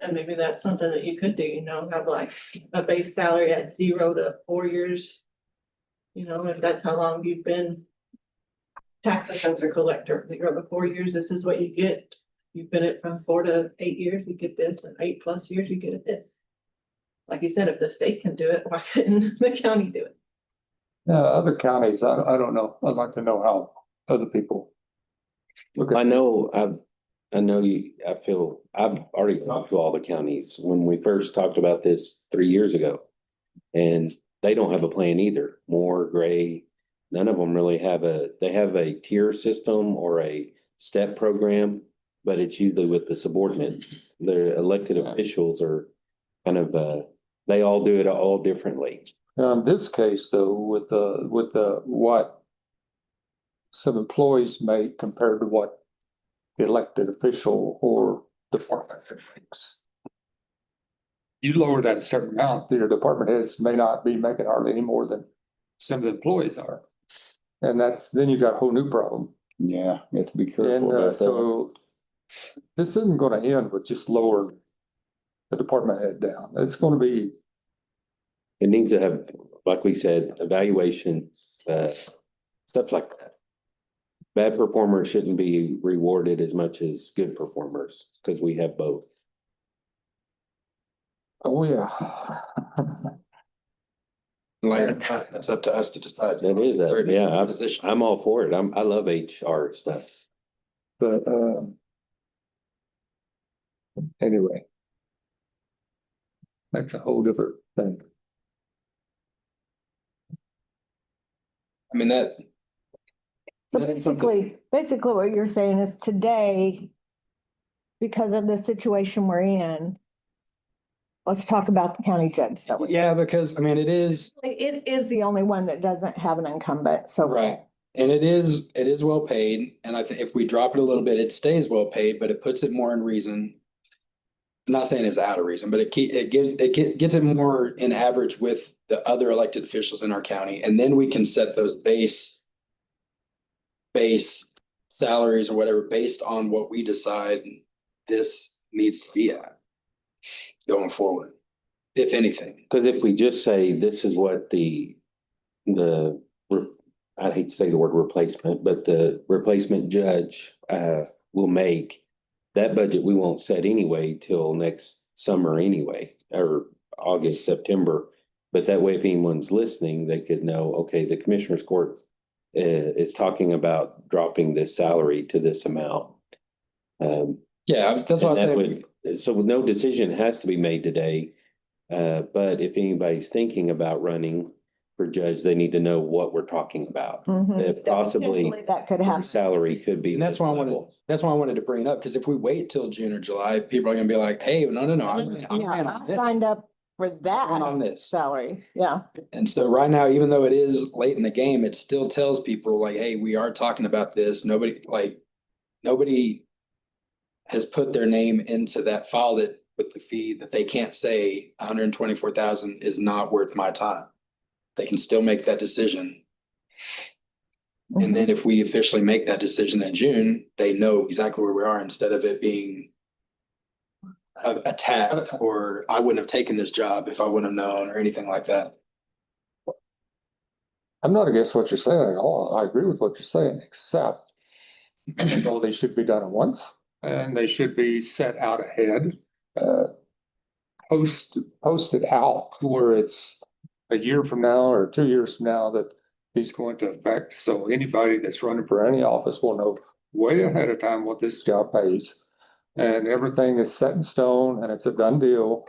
And maybe that's something that you could do, have like a base salary at 0 to 4 years. If that's how long you've been tax assessor collector, 0 to 4 years, this is what you get. You've been it from 4 to 8 years, you get this, and 8+ years, you get this. Like you said, if the state can do it, why couldn't the county do it? Other counties, I don't know. I'd like to know how other people. Look at. I know, I've already talked to all the counties when we first talked about this 3 years ago. And they don't have a plan either. Moore, Gray, none of them really they have a tier system or a step program, but it's usually with the subordinates. The elected officials are kind of, they all do it all differently. In this case, though, with the what some employees make compared to what the elected official or department head makes. You lower that a certain amount, your department heads may not be making hardly any more than some of the employees are. And then you got a whole new problem. Yeah, you have to be careful And about that. so this isn't gonna end with just lowering the department head down. It's gonna be. It needs to have, like we said, evaluation, stuff like that. Bad performers shouldn't be rewarded as much as good performers, because we have both. Oh, yeah. Like, that's up to us to decide. That is, It's a very yeah, difficult position. I'm all for it. I love HR stuff. But, anyway. That's a whole different thing. I mean, that. So that is something- basically what you're saying is today, because of the situation we're in, let's talk about the county judge. So Yeah, because I mean, it is. it is the only one that doesn't have an incumbent. So Right. And it is well paid. And I think if we drop it a little bit, it stays well paid, but it puts it more in reason. I'm not saying it's out of reason, but it gets it more in average with the other elected officials in our county. And then we can set those base salaries or whatever based on what we decide this needs to be at going forward, if anything. Because if we just say this is what I hate to say the word replacement, but the replacement judge will make, that budget we won't set anyway till next summer anyway, or August, September. But that way, if anyone's listening, they could know, okay, the commissioner's court is talking about dropping this salary to this amount. Yeah, that's what I was saying. So no decision has to be made today. But if anybody's thinking about running for judge, they need to know what we're talking about. Possibly potentially that could their happen. salary could be. And that's why I wanted to bring it up, because if we wait till June or July, people are gonna be like, hey, no, I'm Yeah, paying on I this. signed up for I'm that on this. salary. Yeah. And so right now, even though it is late in the game, it still tells people like, hey, we are talking about this. Nobody has put their name into that file that with the fee that they can't say 124,000 is not worth my time. They can still make that decision. And then if we officially make that decision in June, they know exactly where we are instead of it being attacked or I wouldn't have taken this job if I wouldn't have known or anything like that. I'm not against what you're saying at all. I agree with what you're saying, except though they should be done at once and they should be set out ahead. Posted out where it's a year from now or 2 years from now that he's going to affect. So anybody that's running for any office will know way ahead of time what this job pays. And everything is set in stone and it's a done deal.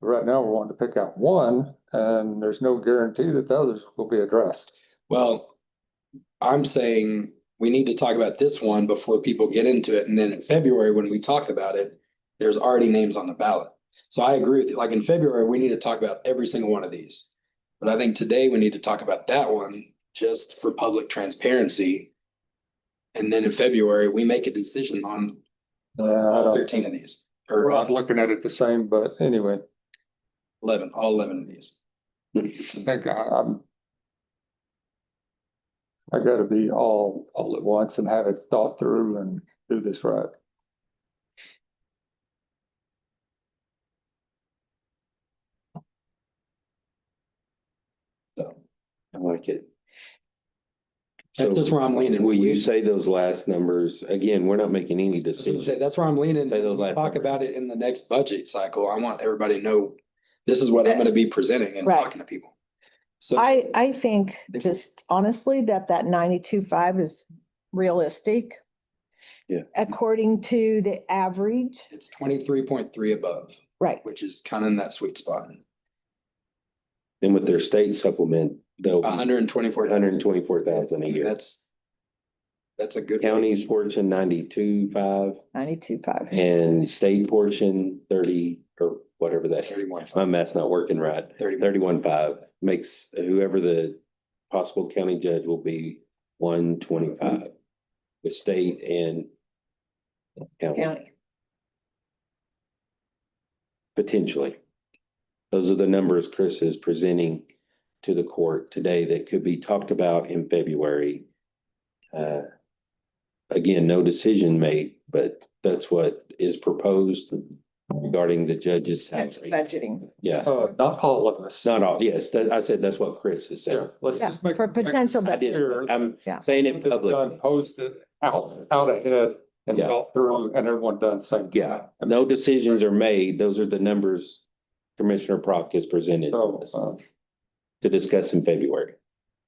Right now, we're wanting to pick out one and there's no guarantee that the others will be addressed. Well, I'm saying we need to talk about this one before people get into it. And then in February, when we talk about it, there's already names on the ballot. So I agree with you. Like in February, we need to talk about every single one of these. But I think today we need to talk about that one just for public transparency. And then in February, we make a decision on all 13 of these. We're Or not looking at it the same, but anyway, 11, all 11 of these. I think I gotta be all at once and have it thought through and do this right. I like it. That's just where I'm leaning. Will you say those last numbers? Again, we're not making any That's what I'm decisions. saying. That's where I'm leaning. Say those last Talk numbers. about it in the next budget cycle. I want everybody to know this is what I'm gonna be presenting and Right. talking to people. So I think just honestly that 92.5 is realistic. Yeah. According to the average, it's 23.3 above, right? which is kind of in that sweet spot. And with their state supplement, they'll be 124. 124,000 a year. That's a good. County's portion 92.5 92.5. and state portion 30 or whatever that. 31. My math's not working right. 31.5 makes whoever the possible county judge will be 125 with state and county County. potentially. Those are the numbers Chris is presenting to the court today that could be talked about in February. Again, no decision made, but that's what is proposed regarding the judge's That's salary. budgeting. Yeah, Not all of us. not all. Yes, I said that's what Chris has Yeah, said. let's Yeah, just make. for potential. I did. I'm Yeah. saying it Done, publicly. posted out ahead and Yeah. thought through and everyone done same. Yeah, no decisions are made. Those are the numbers Commissioner Prock has presented So, to discuss in February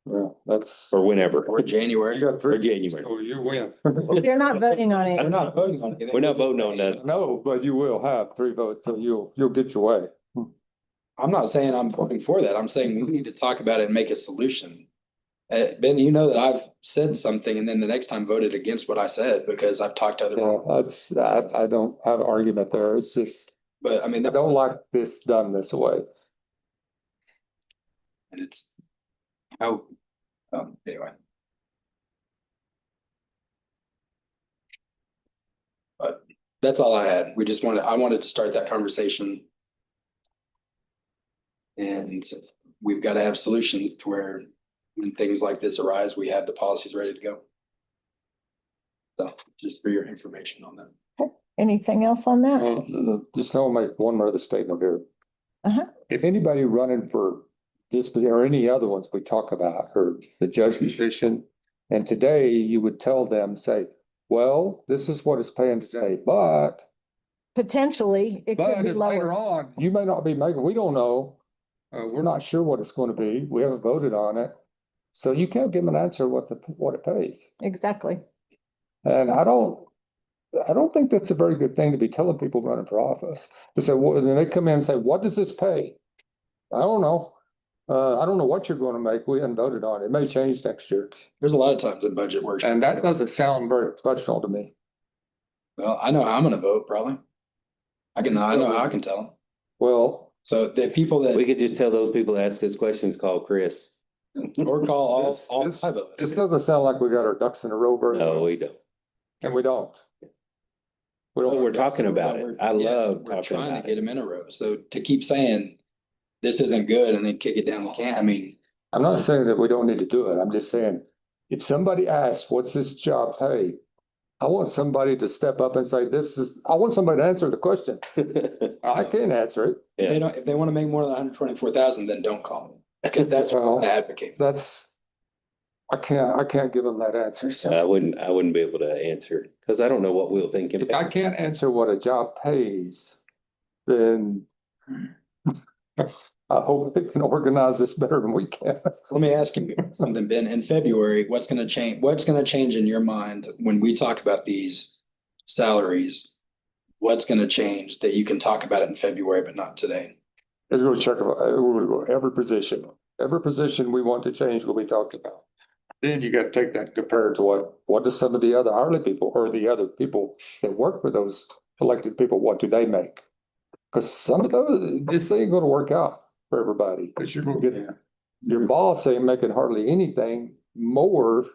yeah, that's. or whenever. Or January. You got Or three. January. Oh, you win. You're not voting on I'm it. not voting on anything. We're not voting on that. No, but you will have 3 votes, so you'll get your way. I'm not saying I'm voting for that. I'm saying we need to talk about it and make a solution. Ben, you know that I've said something and then the next time voted against what I said because I've talked to other. Yeah, I don't have an argument there. It's just, But I mean, I don't like this done this way. and it's how, anyway. But that's all I had. I wanted to start that conversation. And we've got to have solutions to where when things like this arise, we have the policies ready to go. So just for your information on that. Anything else on that? Just I'll make one other statement here. Uh-huh. If anybody running for this or any other ones we talk about, or the judge position, and today you would tell them, say, well, this is what it's paying today, but Potentially, it could be if later lower. on, you may not be making, we don't know. We're not sure what it's going to be. We haven't voted on it. So you can't give them an answer what it pays. Exactly. And I don't think that's a very good thing to be telling people running for office. To say, well, and they come in and say, what does this pay? I don't know. I don't know what you're going to make. We haven't voted on it. It may change next year. There's a lot of times in budget work. And that doesn't sound very professional to me. Well, I know how I'm gonna vote probably. I know how I can tell them. Well, So the people that We could just tell those people to ask us questions, call Chris. or call this all five of us. doesn't sound like we got our ducks in a row very No, well. we don't. And we don't. We Well, don't. we're talking about it. I Yeah, love we're talking trying about to get it. them in a row. So to keep saying this isn't good and then kick it down the can, I mean, I'm not saying that we don't need to do it. I'm just saying if somebody asks, what's this job pay? I want somebody to step up and say, I want somebody to answer the question. I can't answer it. If they don't, if they want to make more than 124,000, then don't call me, because that's what Well, I advocate. I can't give them that answer. So I wouldn't be able to answer because I don't know what we'll think. if I can't answer what a job pays, then I hope they can organize this better than we can. Let me ask you something, Ben. In February, what's gonna change? What's gonna change in your mind when we talk about these salaries? What's gonna change that you can talk about it in February, but not today? Let's go check every position we want to change will be talked about. Then you gotta take that and compare it to what do some of the other hourly people or the other people that work for those elected people, what do they make? Cause some of those, this ain't gonna work out for everybody, cause you're gonna get, your boss ain't making hardly anything more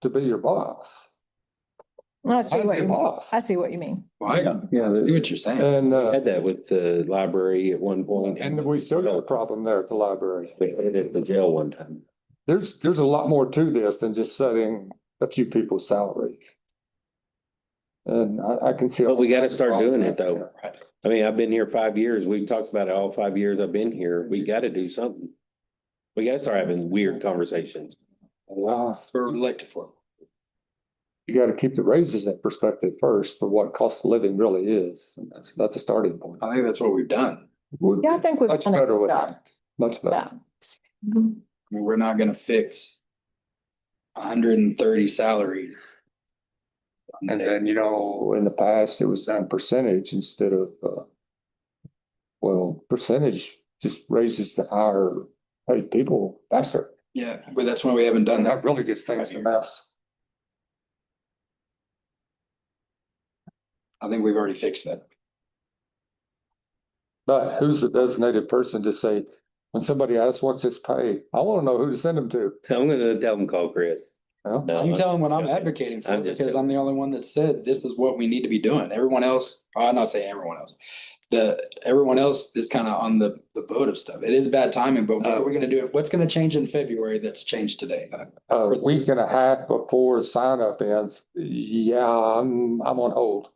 to be your boss. I see As what your you mean. boss. I see what you mean. Well, I see what you're saying. And, We had that with the library at one point. and we still got a problem there at the library. We had it at the jail one time. There's a lot more to this than just setting a few people's salary. And I can see. But we gotta start doing it though. Right. I mean, I've been here 5 years. We've talked about it all 5 years I've been here. We gotta do something. We gotta start having weird conversations. That's what we're elected for. You gotta keep the raises in perspective first for what cost of living really is. And that's a starting point. I think that's what we've done. Yeah, I think we've Much done a better good with job. that. Much better. Yeah. I mean, we're not gonna fix 130 salaries. And then, in the past, it was done percentage instead of, percentage just raises the higher paid people faster. Yeah, but that's why we haven't done And that. that really gets things a mess. I think we've already fixed that. But who's the designated person to say, when somebody asks, what's this pay? I want to know who to send them to. I'm gonna tell them, call Chris. Well, No, I'm telling what I'm advocating for, I'm just because I'm the only one that said this is what we need to be doing. Everyone else, I'm not saying everyone else. Everyone else is kind of on the boat of stuff. It is bad timing, but what are we gonna do? What's gonna change in February that's changed today? a week and a half before sign up ends, yeah, I'm on hold.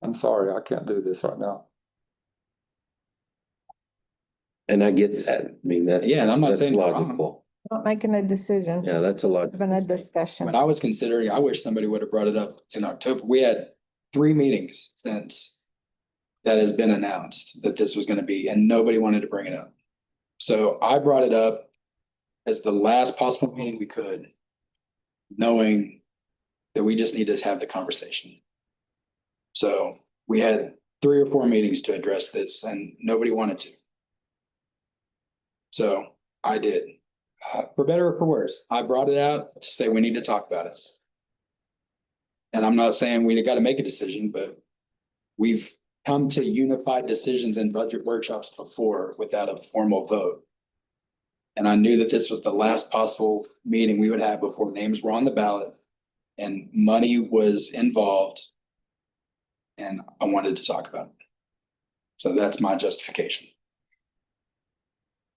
I'm sorry, I can't do this right now. And I get that. I mean, that. Yeah, and I'm not that's saying you're wrong. logical. Not making a decision, Yeah, that's a lot. having a discussion. When I was considering, I wish somebody would have brought it up in October. We had 3 meetings since that has been announced that this was gonna be, and nobody wanted to bring it up. So I brought it up as the last possible meeting we could, knowing that we just needed to have the conversation. So we had 3 or 4 meetings to address this, and nobody wanted to. So I did. For better or for worse, I brought it out to say we need to talk about it. And I'm not saying we got to make a decision, but we've come to unified decisions in budget workshops before without a formal vote. And I knew that this was the last possible meeting we would have before names were on the ballot and money was involved. And I wanted to talk about it. So that's my justification.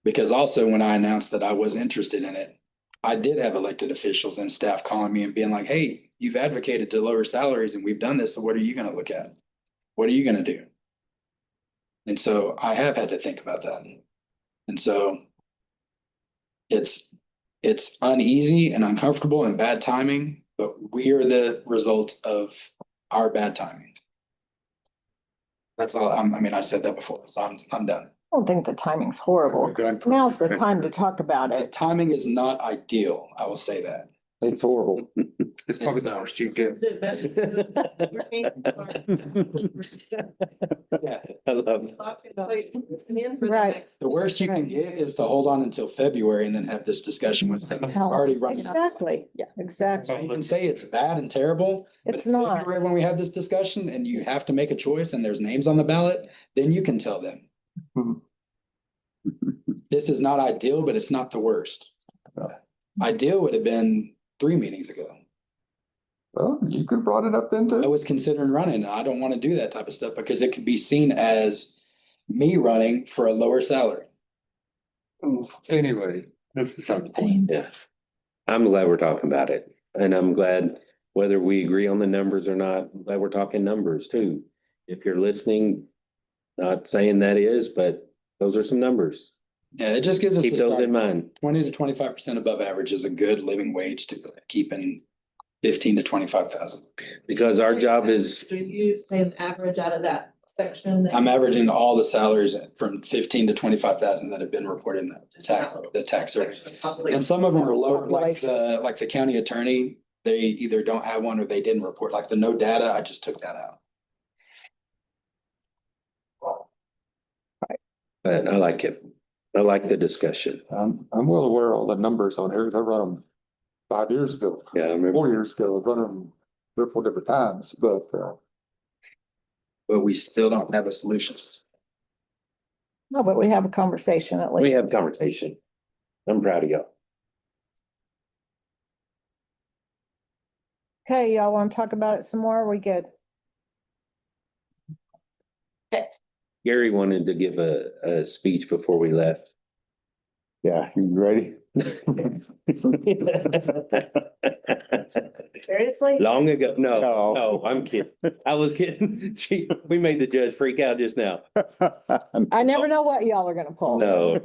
Because also when I announced that I was interested in it, I did have elected officials and staff calling me and being like, hey, you've advocated to lower salaries and we've done this. So what are you going to look at? What are you going to do? And so I have had to think about that. And so it's uneasy and uncomfortable and bad timing, but we are the result of our bad timing. That's all. I mean, I said that before, so I'm done. I don't think the timing's horrible. Now's the time to talk about The it. timing is not ideal. I will say that. It's horrible. It's probably the worst you get. Yeah. I love it. Right. The worst you can get is to hold on until February and then have this discussion with them. Hell, Already running. Exactly, yeah, You exactly. can say it's bad and terrible. but It's in not. February, when we have this discussion and you have to make a choice and there's names on the ballot, then you can tell them. Mhm. This is not ideal, but it's not the worst. Ideal would have been 3 meetings ago. Well, you could have brought it up then I too. was considering running. And I don't want to do that type of stuff because it could be seen as me running for a lower salary. Anyway, that's beside the point. Yeah. I'm glad we're talking about it, and I'm glad whether we agree on the numbers or not, I'm glad we're talking numbers too. If you're listening, not saying that is, but those are some numbers. Yeah, it just gives us. Keep a those start. in mind. 20 to 25% above average is a good living wage to keep in 15 to 25,000. Because our job is, Do you say an average out of that section? that- I'm averaging all the salaries from 15 to 25,000 that have been reported in the tax survey. And some of them are lower, like the county attorney, they either don't have one or they didn't report, like the no data, I just took that out. but I like it. I like the discussion. I'm well aware of all the numbers on here. I run them 5 years ago. Yeah, I remember. 4 years ago, I've run them 3 or 4 different times, but, But we still don't have a solution. No, but we have a conversation at We least. have conversation. I'm proud of y'all. Okay, y'all want to talk about it some more? Are we good? Gary wanted to give a speech before we left. Yeah, you ready? Seriously? Long ago, no, No. no, I'm kidding. I was kidding. We made the judge freak out just now. I never know what y'all are gonna pull. No.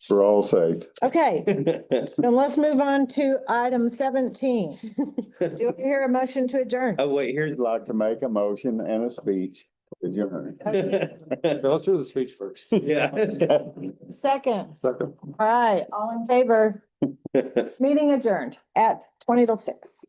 We're all safe. Okay, then let's move on to item 17. Do I hear a motion to adjourn? Oh, wait, here's. I'd like to make a motion and a speech. Adjourn. let's do the speech first. Yeah. Second, Second. all right, all in favor, meeting adjourned at 20 till 6.